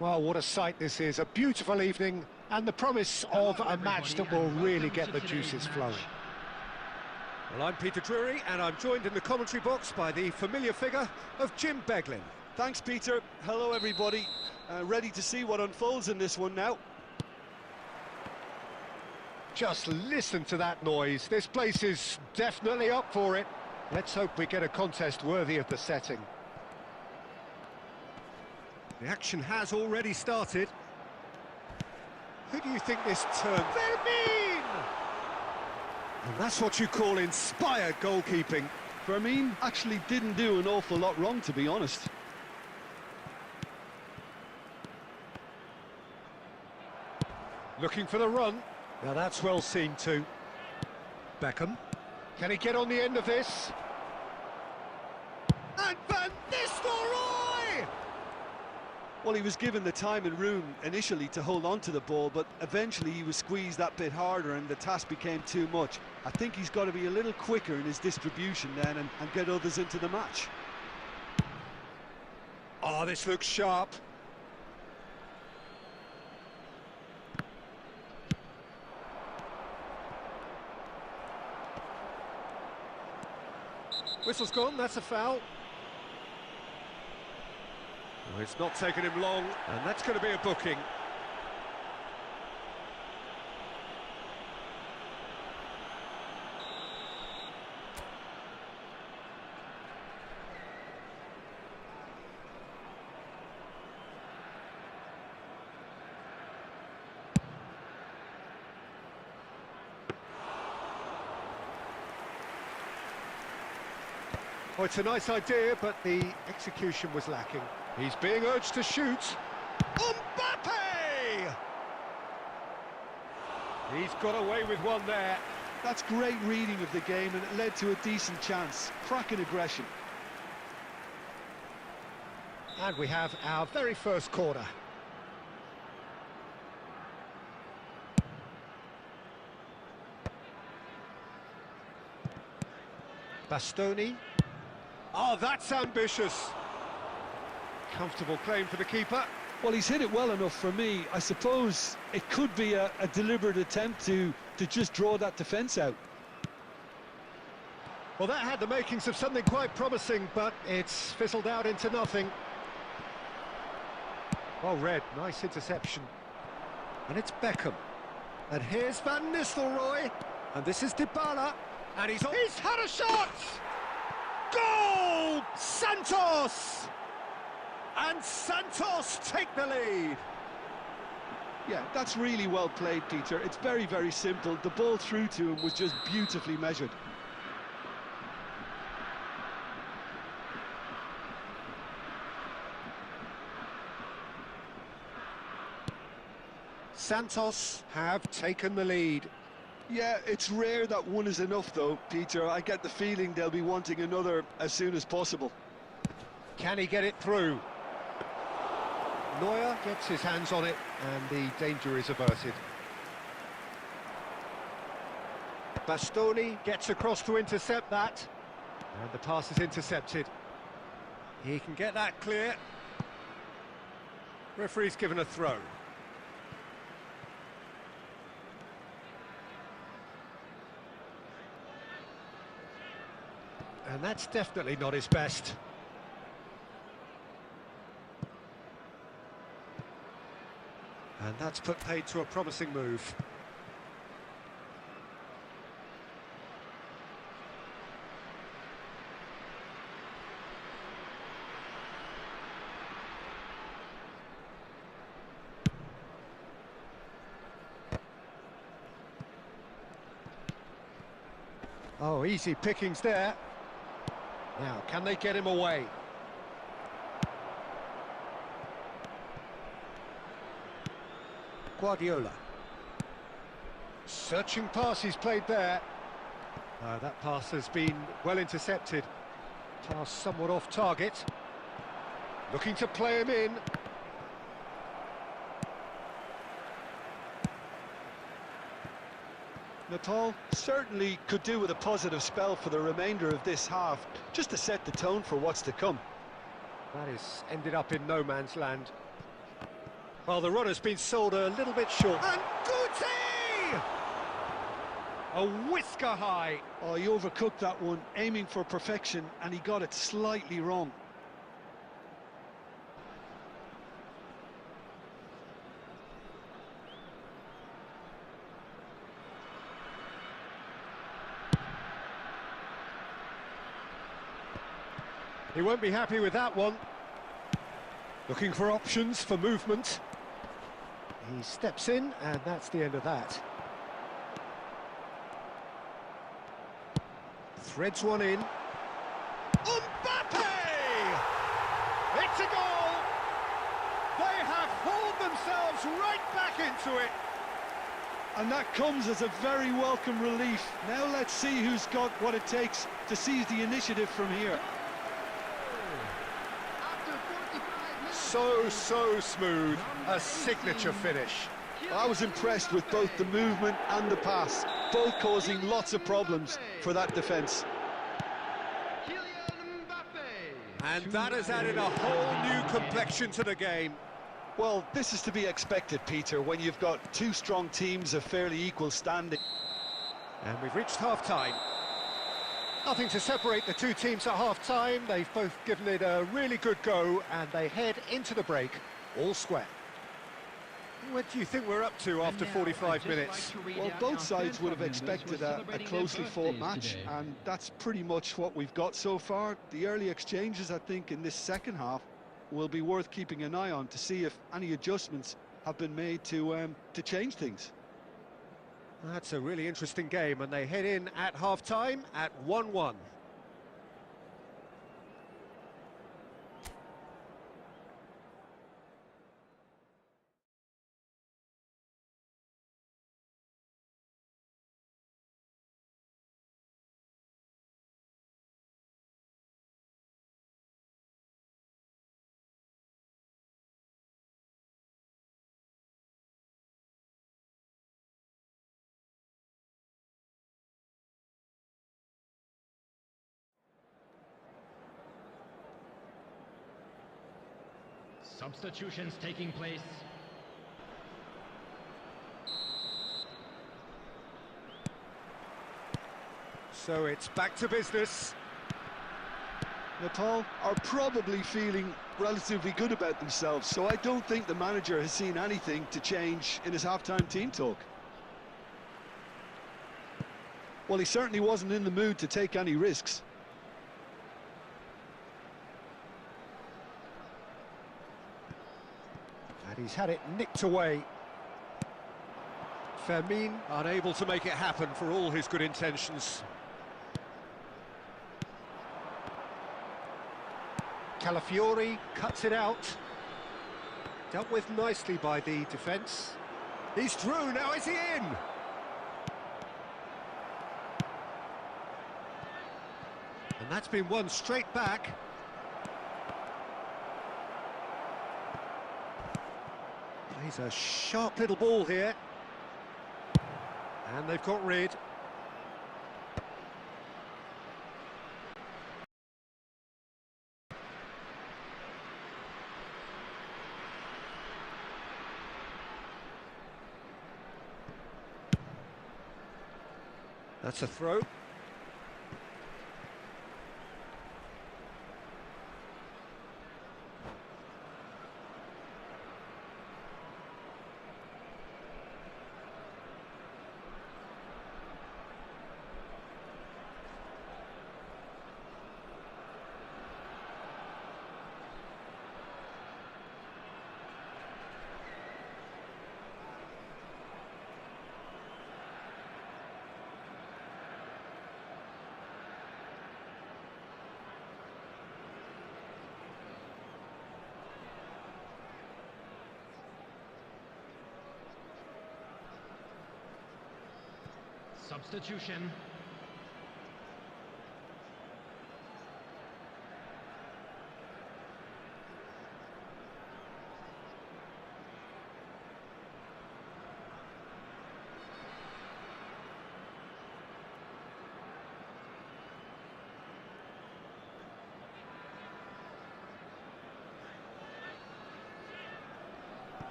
Well, what a sight this is. A beautiful evening and the promise of a match that will really get the juices flowing. Well, I'm Peter Drury, and I'm joined in the commentary box by the familiar figure of Jim Beglin. Thanks, Peter. Hello, everybody. Ready to see what unfolds in this one now. Just listen to that noise. This place is definitely up for it. Let's hope we get a contest worthy of the setting. The action has already started. Who do you think this turn? Fermin! And that's what you call inspired goalkeeping. Fermin actually didn't do an awful lot wrong, to be honest. Looking for the run. Now that's well seen too. Beckham. Can he get on the end of this? And Van Nistelrooy! Well, he was given the time and room initially to hold on to the ball, but eventually he was squeezed that bit harder and the task became too much. I think he's got to be a little quicker in his distribution then and get others into the match. Oh, this looks sharp. Whistle's gone, that's a foul. Oh, it's not taken him long, and that's going to be a booking. Oh, it's a nice idea, but the execution was lacking. He's being urged to shoot. Mbappe! He's got away with one there. That's great reading of the game, and it led to a decent chance. Cracking aggression. And we have our very first corner. Bastoni. Oh, that's ambitious. Comfortable claim for the keeper. Well, he's hit it well enough for me. I suppose it could be a deliberate attempt to just draw that defence out. Well, that had the makings of something quite promising, but it's fizzled out into nothing. Well read, nice interception. And it's Beckham. And here's Van Nistelrooy. And this is Dybala. And he's had a shot! Goal! Santos! And Santos take the lead. Yeah, that's really well played, Peter. It's very, very simple. The ball through to him was just beautifully measured. Santos have taken the lead. Yeah, it's rare that one is enough, though, Peter. I get the feeling they'll be wanting another as soon as possible. Can he get it through? Neuer gets his hands on it, and the danger is averted. Bastoni gets across to intercept that. And the pass is intercepted. He can get that clear. Referee's given a throw. And that's definitely not his best. And that's put paid to a promising move. Oh, easy pickings there. Now, can they get him away? Guardiola. Searching pass he's played there. That pass has been well intercepted. Pass somewhat off target. Looking to play him in. Nepal certainly could do with a positive spell for the remainder of this half, just to set the tone for what's to come. That is ended up in no man's land. Well, the run has been sold a little bit short. And Guti! A whisker high. Oh, he overcooked that one, aiming for perfection, and he got it slightly wrong. He won't be happy with that one. Looking for options for movement. He steps in, and that's the end of that. Threads one in. Mbappe! It's a goal! They have hauled themselves right back into it. And that comes as a very welcome relief. Now let's see who's got what it takes to seize the initiative from here. So smooth, a signature finish. I was impressed with both the movement and the pass, both causing lots of problems for that defence. And that has added a whole new complexion to the game. Well, this is to be expected, Peter, when you've got two strong teams of fairly equal standing. And we've reached half-time. Nothing to separate the two teams at half-time. They've both given it a really good go, and they head into the break all square. What do you think we're up to after 45 minutes? Well, both sides would have expected a closely fought match, and that's pretty much what we've got so far. The early exchanges, I think, in this second half will be worth keeping an eye on to see if any adjustments have been made to change things. That's a really interesting game, and they head in at half-time at 1-1. Substitutions taking place. So it's back to business. Nepal are probably feeling relatively good about themselves, so I don't think the manager has seen anything to change in his half-time team talk. Well, he certainly wasn't in the mood to take any risks. And he's had it nicked away. Fermin unable to make it happen for all his good intentions. Calafiori cuts it out. Dealt with nicely by the defence. He's through, now is he in? And that's been won straight back. Plays a sharp little ball here. And they've got rid. That's a throw. Substitution.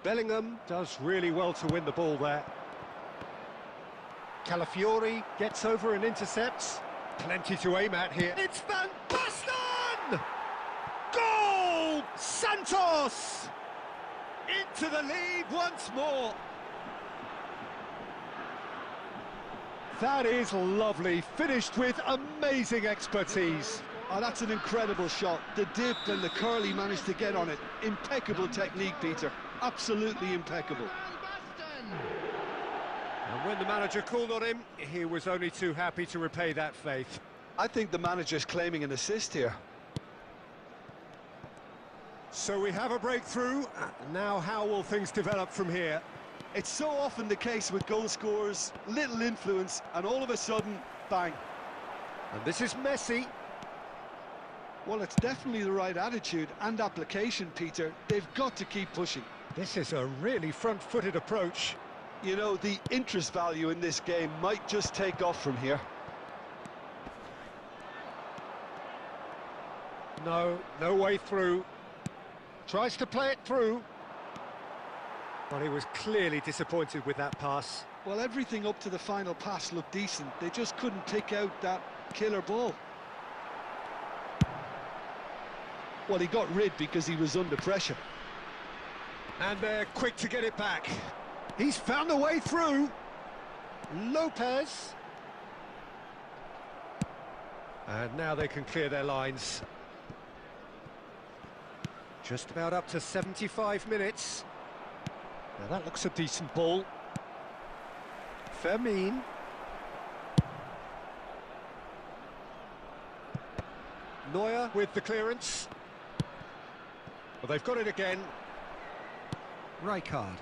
Bellingham does really well to win the ball there. Calafiori gets over and intercepts. Plenty to aim at here. It's Van Basten! Goal! Santos! Into the lead once more. That is lovely, finished with amazing expertise. Oh, that's an incredible shot. The dip and the curl he managed to get on it. Impeccable technique, Peter. Absolutely impeccable. And when the manager called on him, he was only too happy to repay that faith. I think the manager's claiming an assist here. So we have a breakthrough. Now how will things develop from here? It's so often the case with goal scorers, little influence, and all of a sudden, bang. And this is Messi. Well, it's definitely the right attitude and application, Peter. They've got to keep pushing. This is a really front-footed approach. You know, the interest value in this game might just take off from here. No way through. Tries to play it through. But he was clearly disappointed with that pass. Well, everything up to the final pass looked decent. They just couldn't pick out that killer ball. Well, he got rid because he was under pressure. And they're quick to get it back. He's found a way through. Lopez. And now they can clear their lines. Just about up to 75 minutes. Now that looks a decent ball. Fermin. Neuer with the clearance. Well, they've got it again. Rijkaard.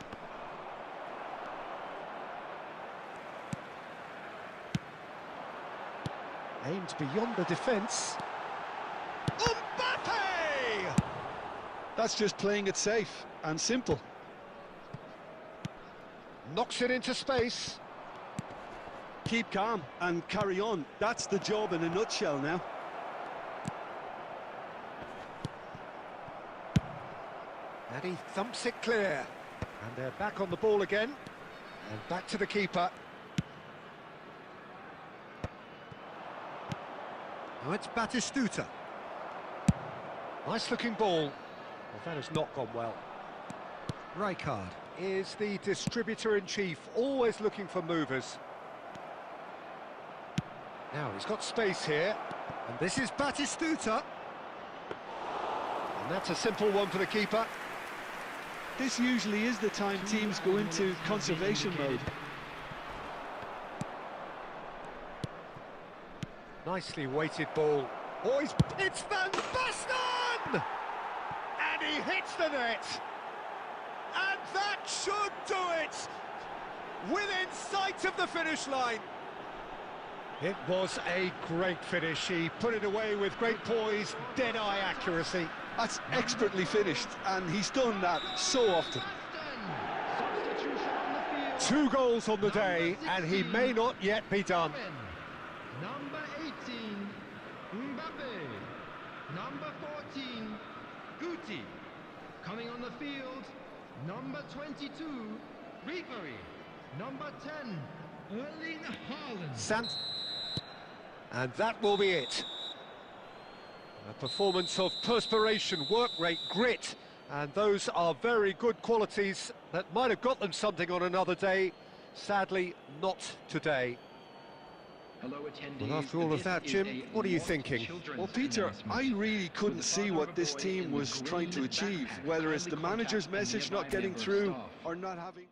Aimed beyond the defence. Mbappe! That's just playing it safe and simple. Knocks it into space. Keep calm and carry on. That's the job in a nutshell now. And he thumps it clear. And they're back on the ball again. And back to the keeper. Now it's Batistuta. Nice looking ball. Well, that has not gone well. Rijkaard is the distributor-in-chief, always looking for movers. Now he's got space here. And this is Batistuta. And that's a simple one for the keeper. This usually is the time teams go into conservation mode. Nicely weighted ball. Oh, it's Van Basten! And he hits the net! And that should do it! Within sight of the finish line. It was a great finish. He put it away with great poise, dead-eye accuracy. That's expertly finished, and he's done that so often. 2 goals on the day, and he may not yet be done. Number 18, Mbappe. Number 14, Guti. Coming on the field, number 22, Ribery. Number 10, Erling Haaland. And that will be it. A performance of perspiration, work rate, grit, and those are very good qualities that might have got them something on another day. Sadly, not today. Well, after all of that, Jim, what are you thinking? Well, Peter, I really couldn't see what this team was trying to achieve, whether it's the manager's message not getting through or not having...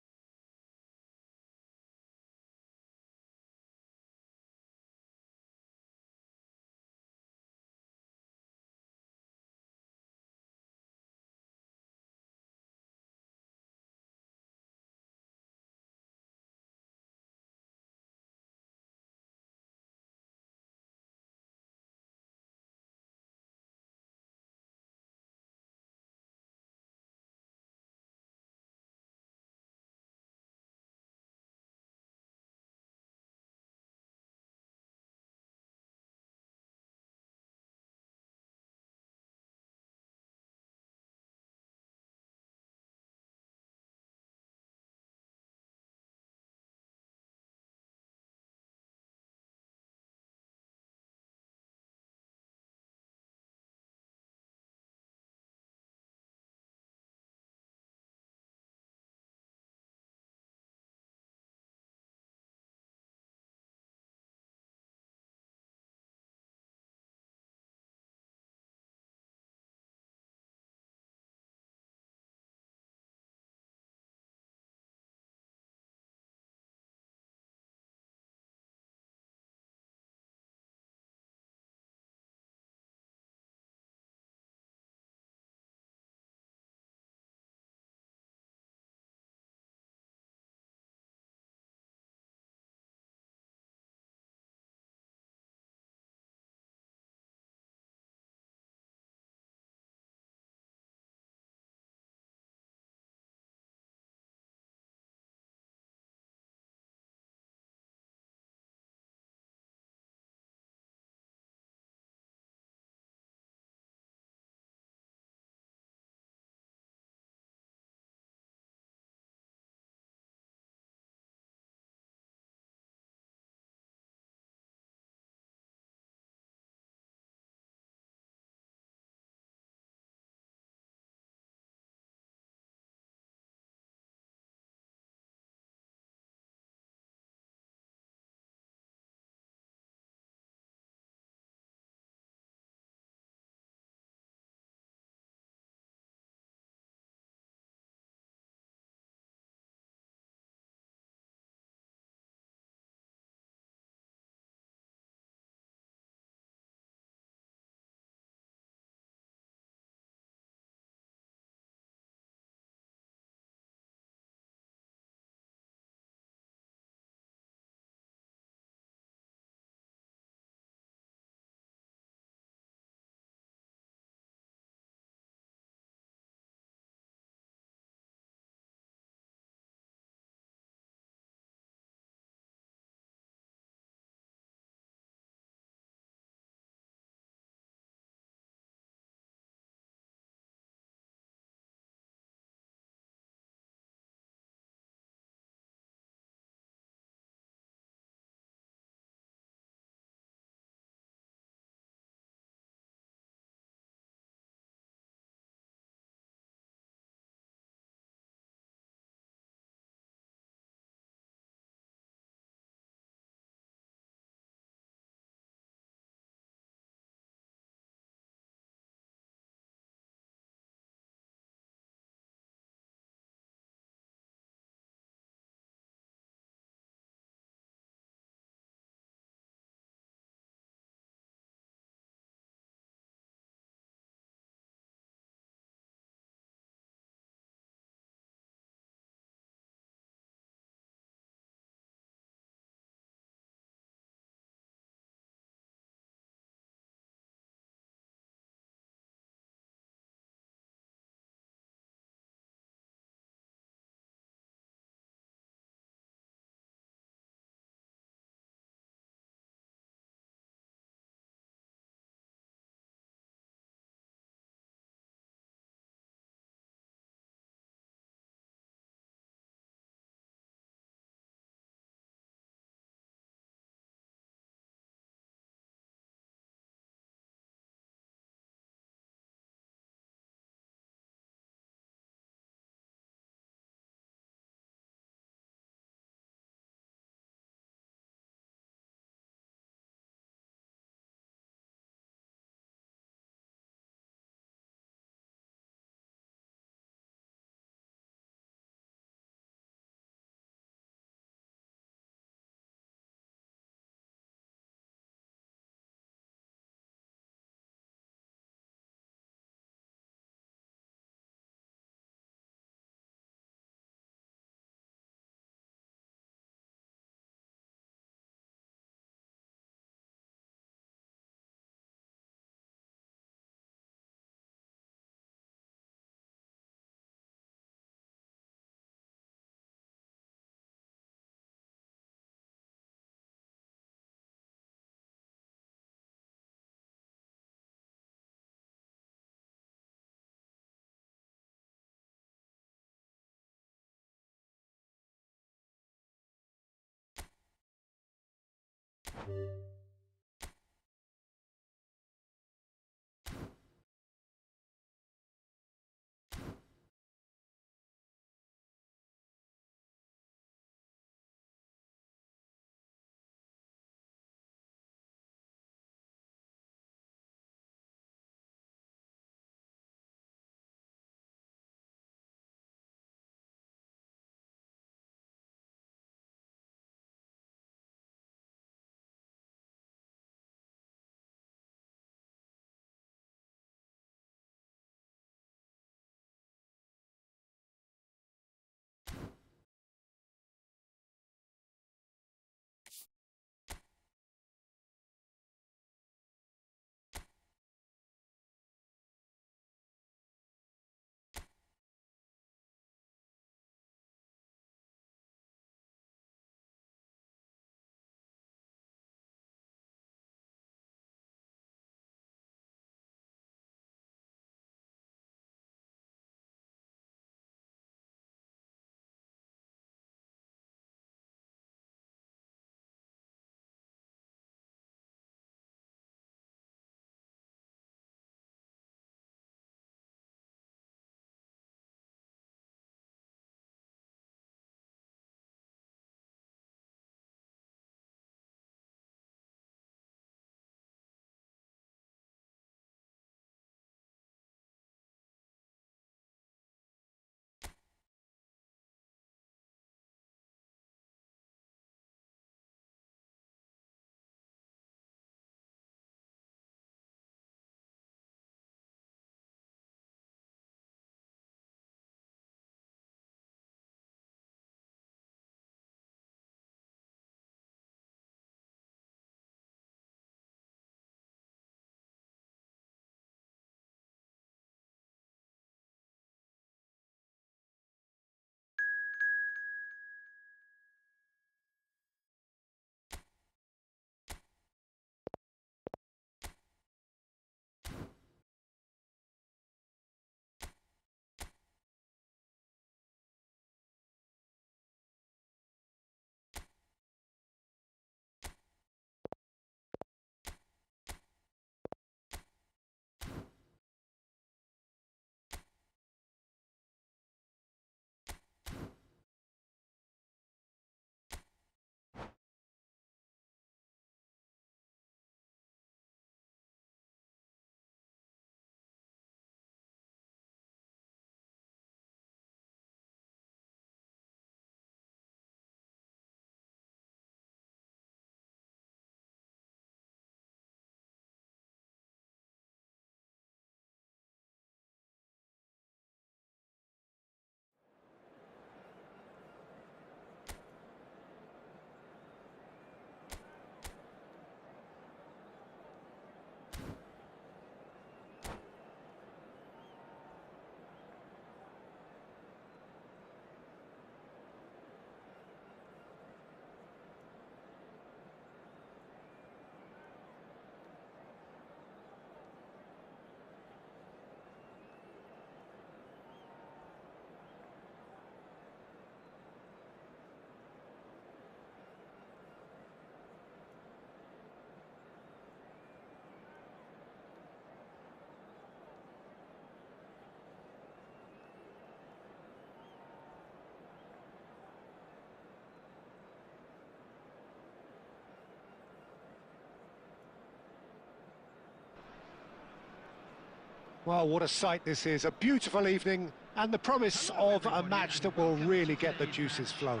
Well, what a sight this is. A beautiful evening and the promise of a match that will really get the juices flowing.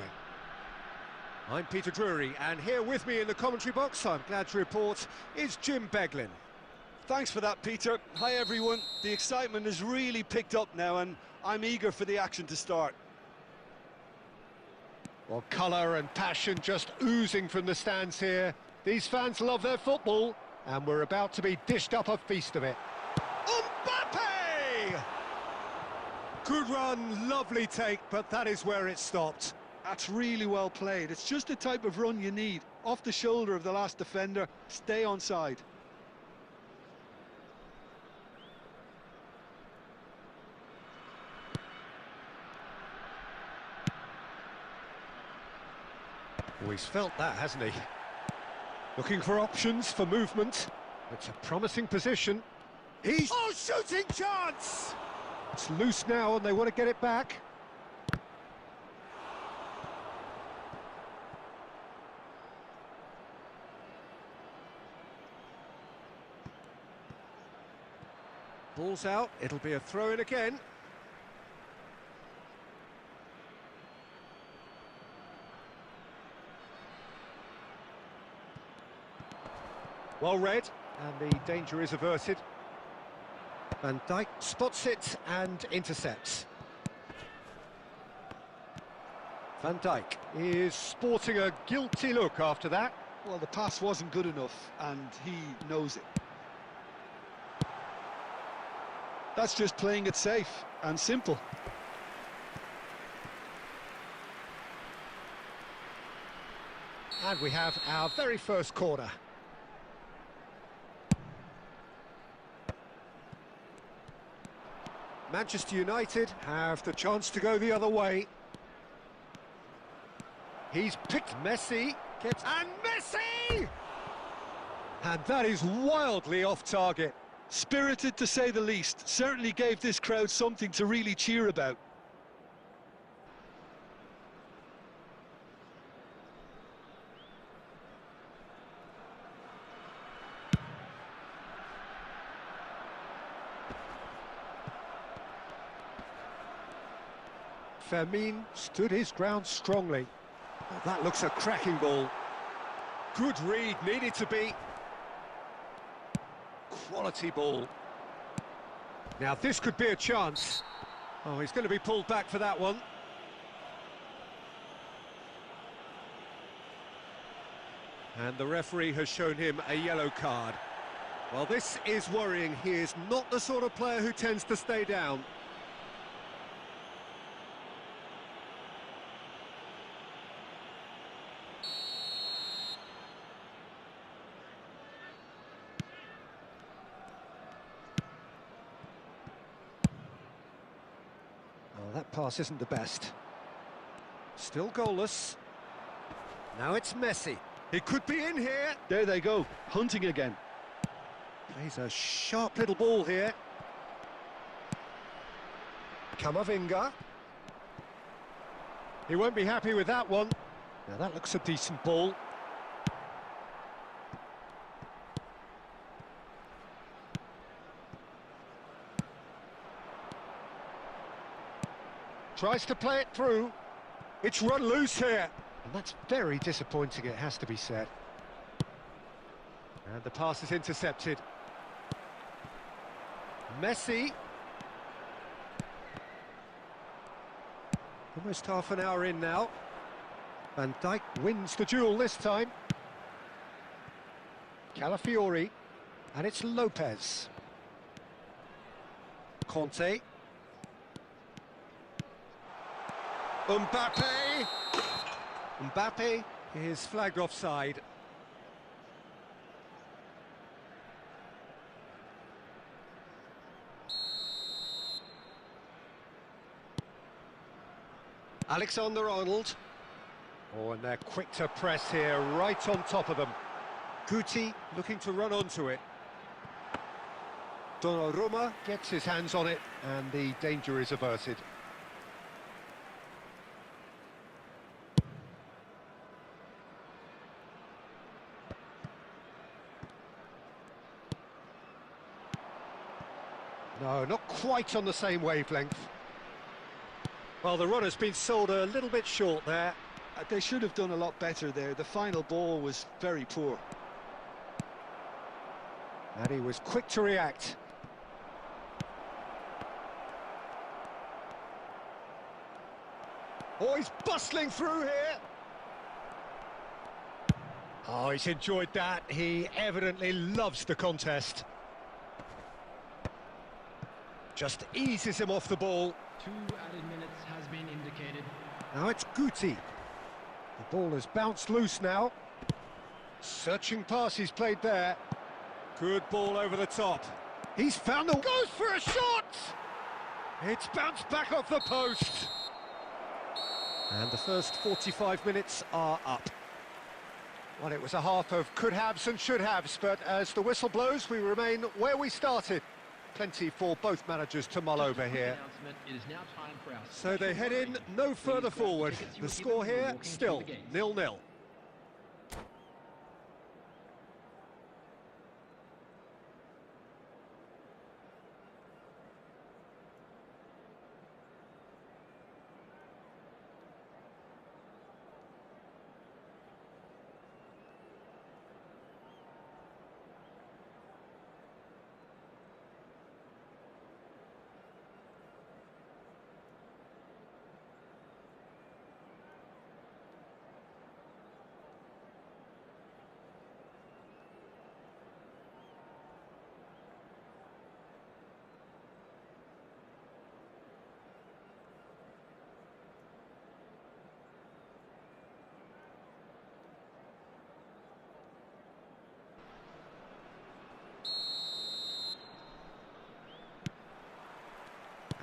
I'm Peter Drury, and here with me in the commentary box, I'm glad to report, is Jim Beglin. Thanks for that, Peter. Hi, everyone. The excitement has really picked up now, and I'm eager for the action to start. Well, colour and passion just oozing from the stands here. These fans love their football, and we're about to be dished up a feast of it. Mbappe! Good run, lovely take, but that is where it stopped. That's really well played. It's just the type of run you need. Off the shoulder of the last defender, stay onside. Oh, he's felt that, hasn't he? Looking for options for movement. It's a promising position. He's... Oh, shooting chance! It's loose now and they want to get it back. Ball's out, it'll be a throw-in again. Well read, and the danger is averted. Van Dijk spots it and intercepts. Van Dijk is sporting a guilty look after that. Well, the pass wasn't good enough, and he knows it. That's just playing it safe and simple. And we have our very first corner. Manchester United have the chance to go the other way. He's picked Messi, and Messi! And that is wildly off target. Spirited, to say the least. Certainly gave this crowd something to really cheer about. Fermin stood his ground strongly. Oh, that looks a cracking ball. Good read, needed to be. Quality ball. Now this could be a chance. Oh, he's going to be pulled back for that one. And the referee has shown him a yellow card. Well, this is worrying. He is not the sort of player who tends to stay down. That pass isn't the best. Still goalless. Now it's Messi. He could be in here. There they go, hunting again. Plays a sharp little ball here. Camavinga. He won't be happy with that one. Now that looks a decent ball. Tries to play it through. It's run loose here. And that's very disappointing, it has to be said. And the pass is intercepted. Messi. Almost half an hour in now. Van Dijk wins the duel this time. Calafiori. And it's Lopez. Conte. Mbappe is flagged offside. Alexander-Arnold. Oh, and they're quick to press here, right on top of them. Guti looking to run onto it. Donnarumma gets his hands on it, and the danger is averted. No, not quite on the same wavelength. Well, the run has been sold a little bit short there. They should have done a lot better there. The final ball was very poor. And he was quick to react. Oh, he's bustling through here. Oh, he's enjoyed that. He evidently loves the contest. Just eases him off the ball. 2 added minutes has been indicated. Now it's Guti. The ball has bounced loose now. Searching pass he's played there. Good ball over the top. He's found the... Goes for a shot! It's bounced back off the post. And the first 45 minutes are up. Well, it was a half of could-haves and should-haves, but as the whistle blows, we remain where we started. Plenty for both managers to mull over here. It is now time for our So they head in no further forward. The score here, still 0-0.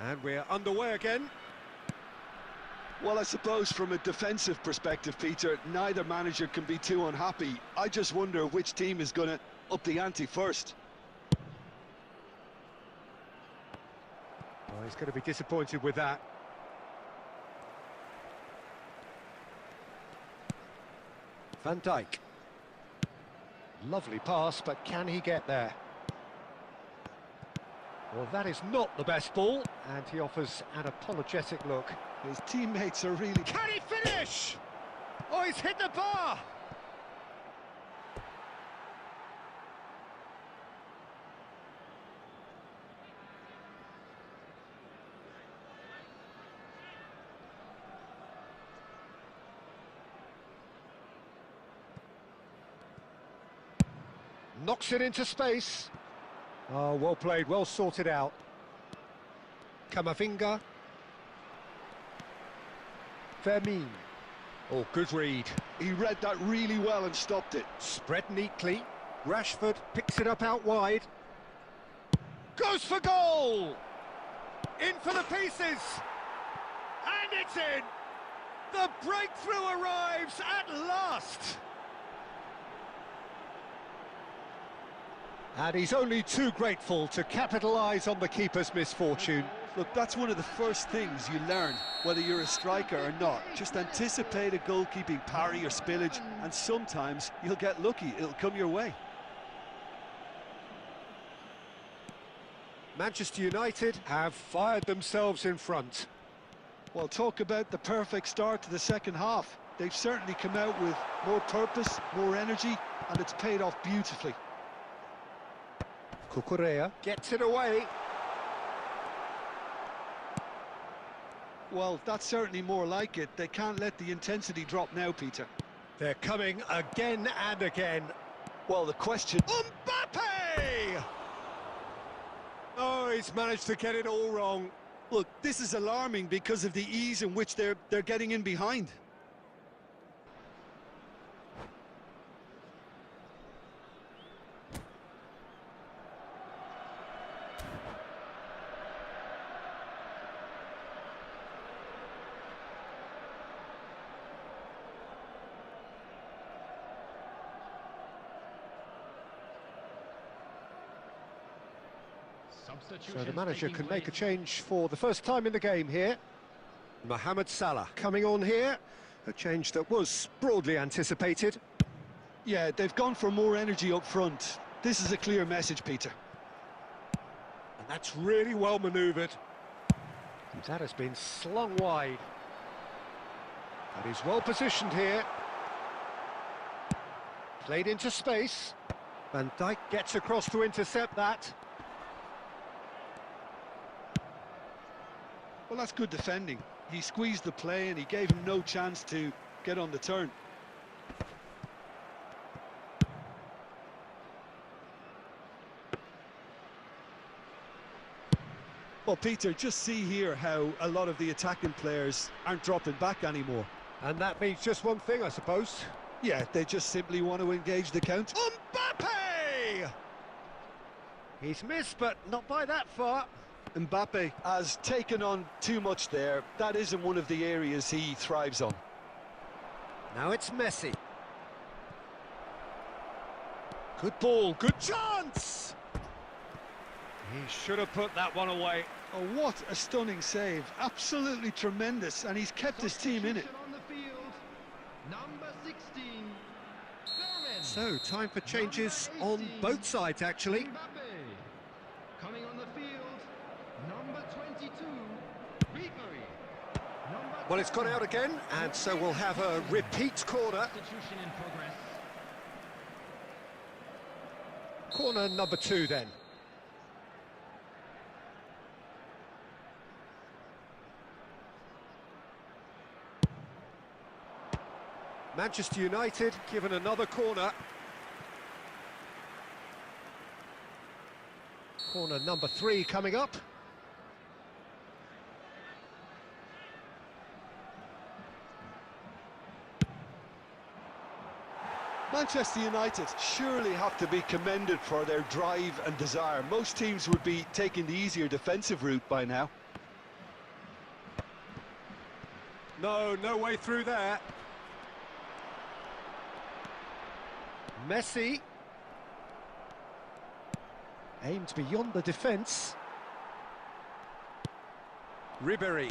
And we're underway again. Well, I suppose from a defensive perspective, Peter, neither manager can be too unhappy. I just wonder which team is going to up the ante first. Oh, he's going to be disappointed with that. Van Dijk. Lovely pass, but can he get there? Well, that is not the best ball, and he offers an apologetic look. His teammates are really... Can he finish? Oh, he's hit the bar! Knocks it into space. Oh, well played, well sorted out. Camavinga. Fermin. Oh, good read. He read that really well and stopped it. Spread neatly. Rashford picks it up out wide. Goes for goal! In for the pieces! And it's in! The breakthrough arrives at last! And he's only too grateful to capitalise on the keeper's misfortune. Look, that's one of the first things you learn, whether you're a striker or not. Just anticipate a goalkeeping parry or spillage, and sometimes you'll get lucky, it'll come your way. Manchester United have fired themselves in front. Well, talk about the perfect start to the second half. They've certainly come out with more purpose, more energy, and it's paid off beautifully. Cucurella gets it away. Well, that's certainly more like it. They can't let the intensity drop now, Peter. They're coming again and again. Well, the question... Mbappe! Oh, he's managed to get it all wrong. Look, this is alarming because of the ease in which they're getting in behind. So the manager can make a change for the first time in the game here. Mohamed Salah coming on here. A change that was broadly anticipated. Yeah, they've gone for more energy up front. This is a clear message, Peter. And that's really well manoeuvred. That has been slung wide. And he's well positioned here. Played into space. Van Dijk gets across to intercept that. Well, that's good defending. He squeezed the play and he gave him no chance to get on the turn. Well, Peter, just see here how a lot of the attacking players aren't dropping back anymore. And that means just one thing, I suppose. Yeah, they just simply want to engage the count. Mbappe! He's missed, but not by that far. Mbappe has taken on too much there. That isn't one of the areas he thrives on. Now it's Messi. Good ball, good chance! He should have put that one away. Oh, what a stunning save. Absolutely tremendous, and he's kept his team in it. On the field, number 16, Berman. So, time for changes Number on 18, both sides, actually. Mbappe. Coming on the field, number 22, Ribery. Number Well, it's gone 10, out again, and so we'll have a repeat corner. substitution in progress. Corner number 2, then. Manchester United given another corner. Corner number 3 coming up. Manchester United surely have to be commended for their drive and desire. Most teams would be taking the easier defensive route by now. No way through there. Messi. Aimed beyond the defence. Ribery.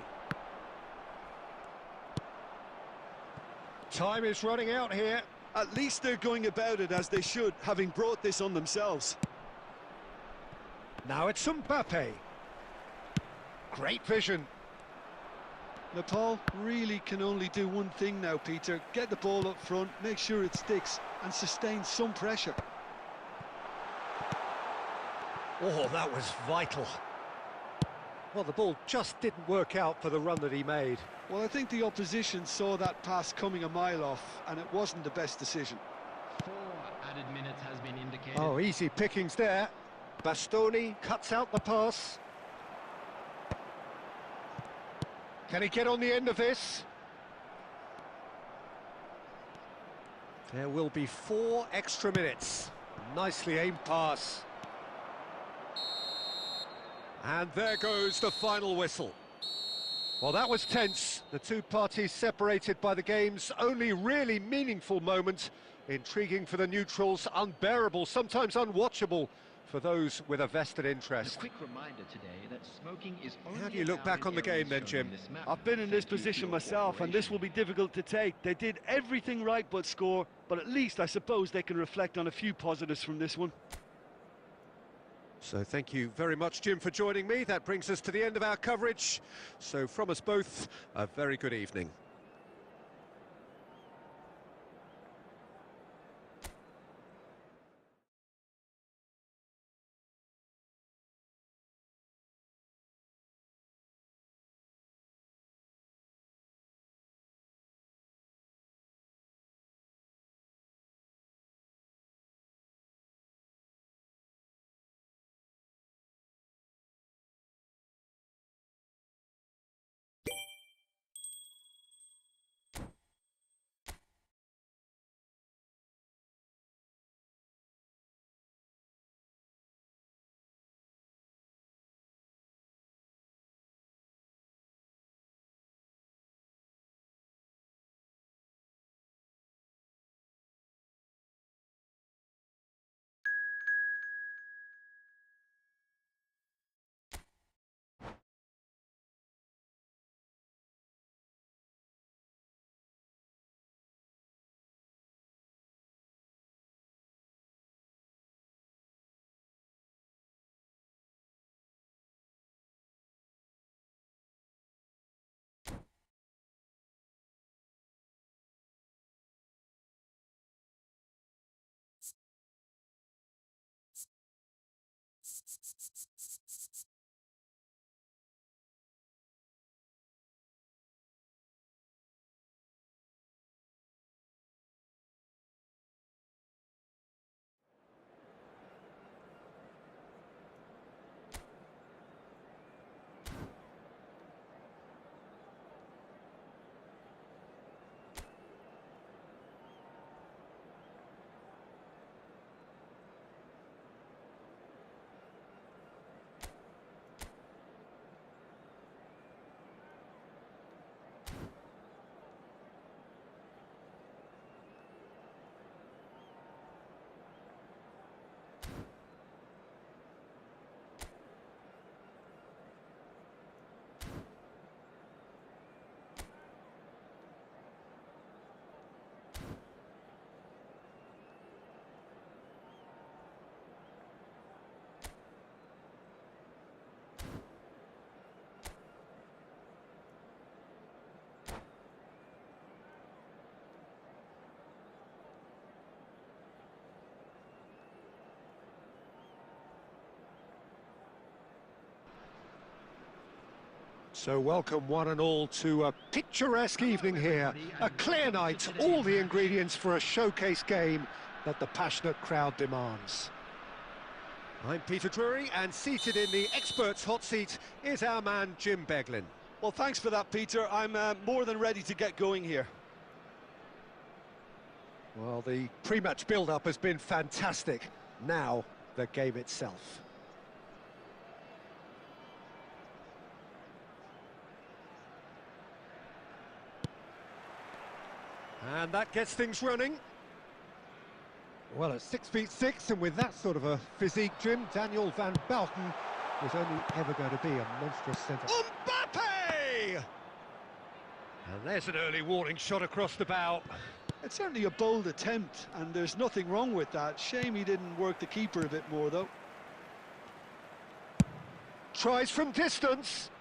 Time is running out here. At least they're going about it as they should, having brought this on themselves. Now it's Mbappe. Great vision. Nepal really can only do one thing now, Peter. Get the ball up front, make sure it sticks, and sustain some pressure. Oh, that was vital. Well, the ball just didn't work out for the run that he made. Well, I think the opposition saw that pass coming a mile off, and it wasn't the best decision. 4 added minutes has been indicated. Oh, easy pickings there. Bastoni cuts out the pass. Can he get on the end of this? There will be 4 extra minutes. Nicely aimed pass. And there goes the final whistle. Well, that was tense. The two parties separated by the game's only really meaningful moment. Intriguing for the neutrals, unbearable, sometimes unwatchable for those with a vested interest. A quick reminder today that smoking is only How do you look allowed back on in the game areas then, shown Jim? on this map. I've been in this Thank you for position your myself, and this will be difficult to take. They did everything right but score, but at least I suppose they can reflect on a few positives from this one. So thank you very much, Jim, for joining me. That brings us to the end of our coverage. So from us both, a very good evening. So welcome one and all to a picturesque evening here. A clear night, all the ingredients for a showcase game that the passionate crowd demands. I'm Peter Drury, and seated in the experts' hot seat is our man Jim Beglin. Well, thanks for that, Peter. I'm more than ready to get going here. Well, the pre-match build-up has been fantastic. Now, the game itself. And that gets things running. Well, at 6'6", and with that sort of a physique, Jim, Daniel van Bouten was only ever going to be a monstrous centre. Mbappe! And there's an early warning shot across the bow. It's certainly a bold attempt, and there's nothing wrong with that. Shame he didn't work the keeper a bit more, though. Tries from distance.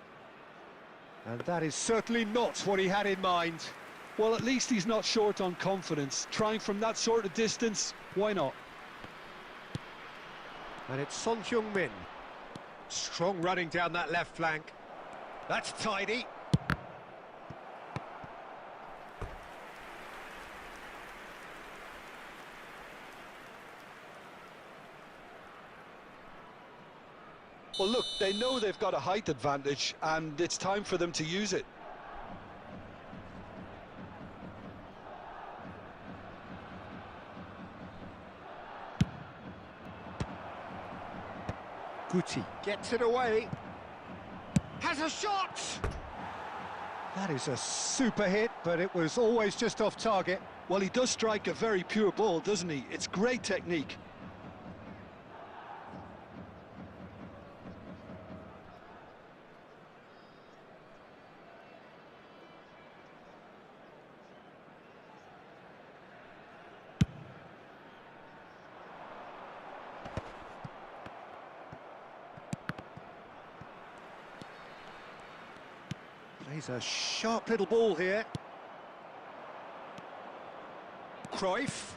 And that is certainly not what he had in mind. Well, at least he's not short on confidence. Trying from that sort of distance, why not? And it's Son Heung-min. Strong running down that left flank. That's tidy. Well, look, they know they've got a height advantage, and it's time for them to use it. Guti gets it away. Has a shot! That is a super hit, but it was always just off target. Well, he does strike a very pure ball, doesn't he? It's great technique. Plays a sharp little ball here. Cruyff.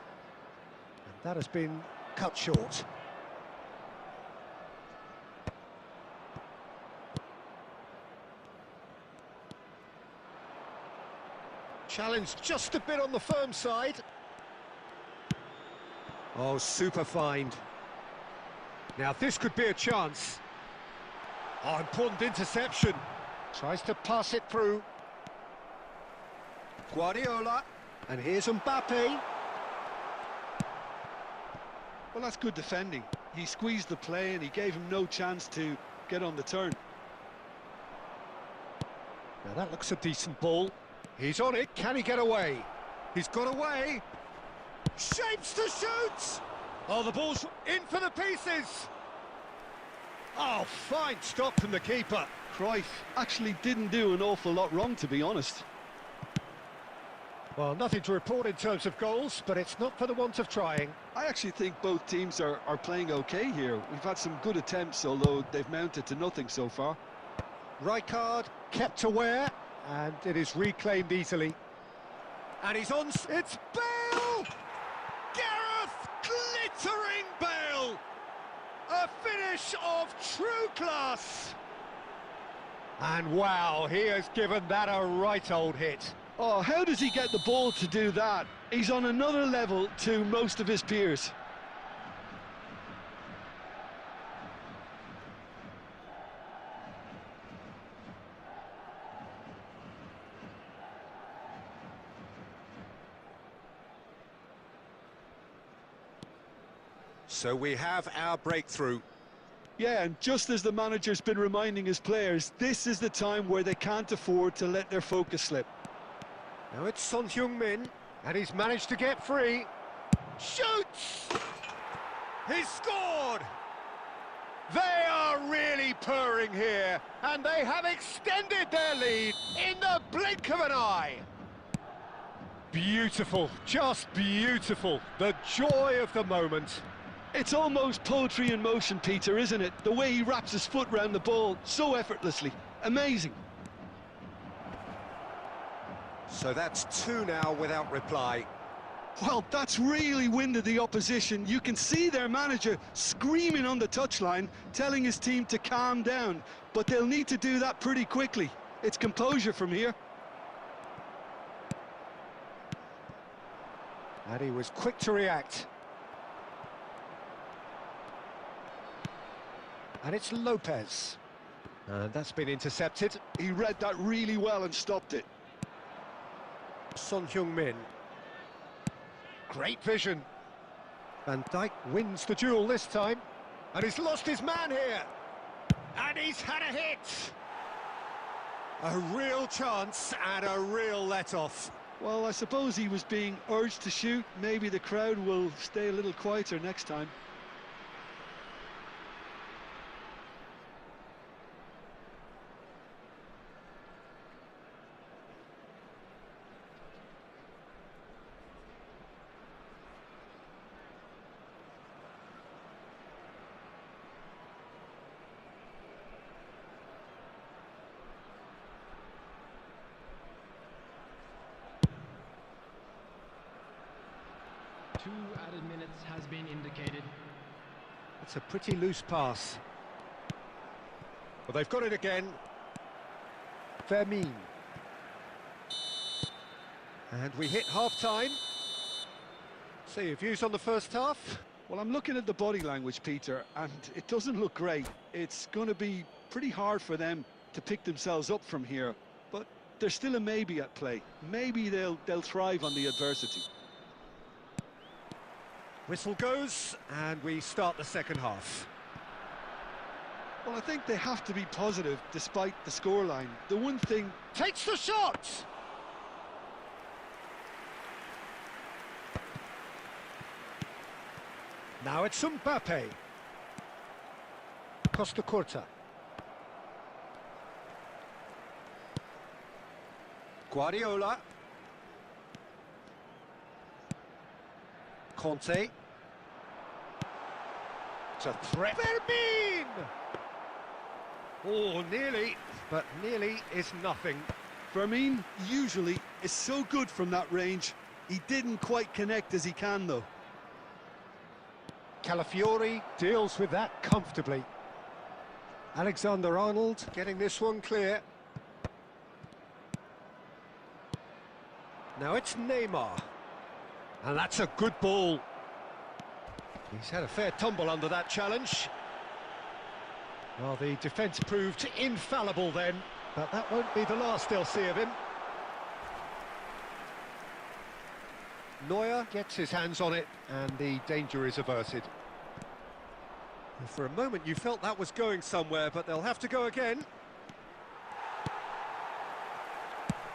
And that has been cut short. Challenge just a bit on the firm side. Oh, super find. Now this could be a chance. Oh, important interception. Tries to pass it through. Guardiola. And here's Mbappe. Well, that's good defending. He squeezed the play and he gave him no chance to get on the turn. Now that looks a decent ball. He's on it. Can he get away? He's got away. Shapes to shoot. Oh, the ball's in for the pieces. Oh, fine stop from the keeper. Cruyff actually didn't do an awful lot wrong, to be honest. Well, nothing to report in terms of goals, but it's not for the want of trying. I actually think both teams are playing okay here. We've had some good attempts, although they've mounted to nothing so far. Rijkaard Kept aware, and it is reclaimed easily. And he's on. It's Bale! Gareth glittering Bale! A finish of true class! And wow, he has given that a right old hit. Oh, how does he get the ball to do that? He's on another level to most of his peers. So we have our breakthrough. Yeah, and just as the manager's been reminding his players, this is the time where they can't afford to let their focus slip. Now it's Son Heung-min, and he's managed to get free. Shoots! He's scored! They are really purring here, and they have extended their lead in the blink of an eye. Beautiful, just beautiful. The joy of the moment. It's almost poetry in motion, Peter, isn't it? The way he wraps his foot round the ball so effortlessly. Amazing. So that's two now without reply. Well, that's really winded the opposition. You can see their manager screaming on the touchline, telling his team to calm down. But they'll need to do that pretty quickly. It's composure from here. And he was quick to react. And it's Lopez. And that's been intercepted. He read that really well and stopped it. Son Heung-min. Great vision. Van Dijk wins the duel this time. And he's lost his man here. And he's had a hit. A real chance and a real let-off. Well, I suppose he was being urged to shoot. Maybe the crowd will stay a little quieter next time. Two added minutes has been indicated. It's a pretty loose pass. Well, they've got it again. Fermin. And we hit half-time. So your views on the first half? Well, I'm looking at the body language, Peter, and it doesn't look great. It's going to be pretty hard for them to pick themselves up from here, but there's still a maybe at play. Maybe they'll thrive on the adversity. Whistle goes, and we start the second half. Well, I think they have to be positive despite the scoreline. The one thing... Takes the shot! Now it's Mbappe. Costa Curta. Guardiola. Conte. It's a threat. Fermin! Oh, nearly, but nearly is nothing. Fermin usually is so good from that range. He didn't quite connect as he can, though. Calafiori deals with that comfortably. Alexander-Arnold getting this one clear. Now it's Neymar. And that's a good ball. He's had a fair tumble under that challenge. Well, the defence proved infallible then, but that won't be the last they'll see of him. Neuer gets his hands on it, and the danger is averted. For a moment you felt that was going somewhere, but they'll have to go again.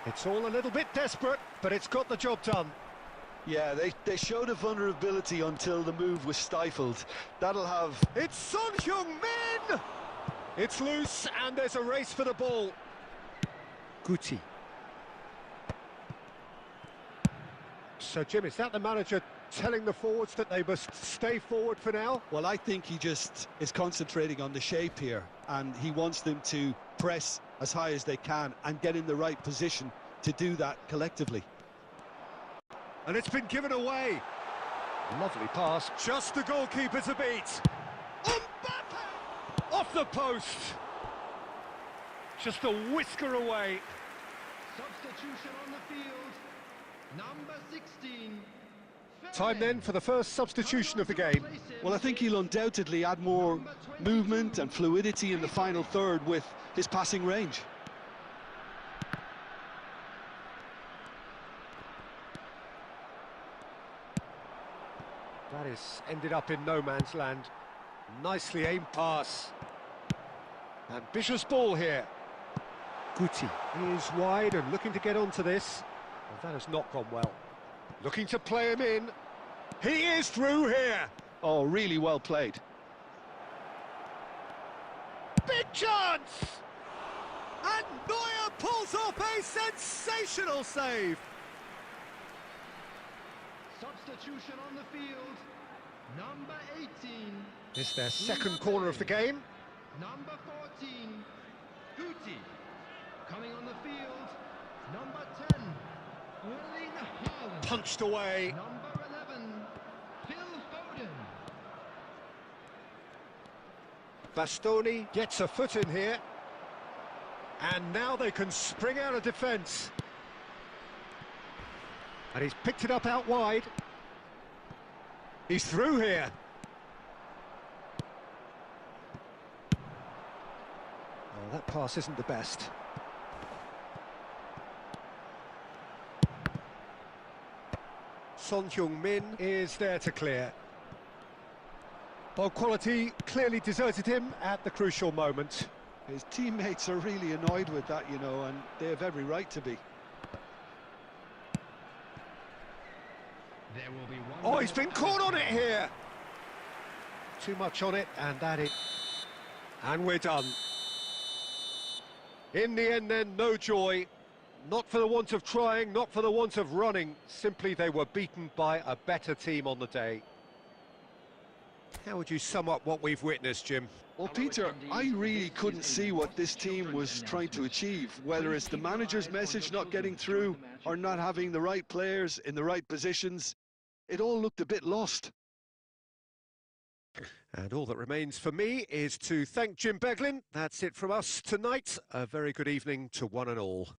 It's all a little bit desperate, but it's got the job done. Yeah, they showed a vulnerability until the move was stifled. That'll have... It's Son Heung-min! It's loose, and there's a race for the ball. Guti. So, Jim, is that the manager telling the forwards that they must stay forward for now? Well, I think he just is concentrating on the shape here, and he wants them to press as high as they can and get in the right position to do that collectively. And it's been given away. Lovely pass. Just the goalkeeper to beat. Mbappe! Off the post. Just a whisker away. Substitution on the field. Number 16. Time then for the first substitution of the game. Well, I think he'll undoubtedly add more movement and fluidity in the final third with his passing range. That is ended up in no man's land. Nicely aimed pass. Ambitious ball here. Guti is wide and looking to get onto this. Well, that has not gone well. Looking to play him in. He is through here. Oh, really well played. Big chance! And Neuer pulls off a sensational save. Substitution on the field. Number 18. It's their second corner of the game. Number 14. Guti. Coming on the field. Number 10. Erling Haaland. Punched away. Number 11. Phil Foden. Bastoni gets a foot in here. And now they can spring out of defence. And he's picked it up out wide. He's through here. Oh, that pass isn't the best. Son Heung-min is there to clear. Ball quality clearly deserted him at the crucial moment. His teammates are really annoyed with that, you know, and they have every right to be. There will be one. Oh, he's been caught on it here. Too much on it, and that is... And we're done. In the end then, no joy. Not for the want of trying, not for the want of running. Simply they were beaten by a better team on the day. How would you sum up what we've witnessed, Jim? Well, Peter, I really couldn't see what this team was trying to achieve, whether it's the manager's message not getting through or not having the right players in the right positions. It all looked a bit lost. And all that remains for me is to thank Jim Beglin. That's it from us tonight. A very good evening to one and all.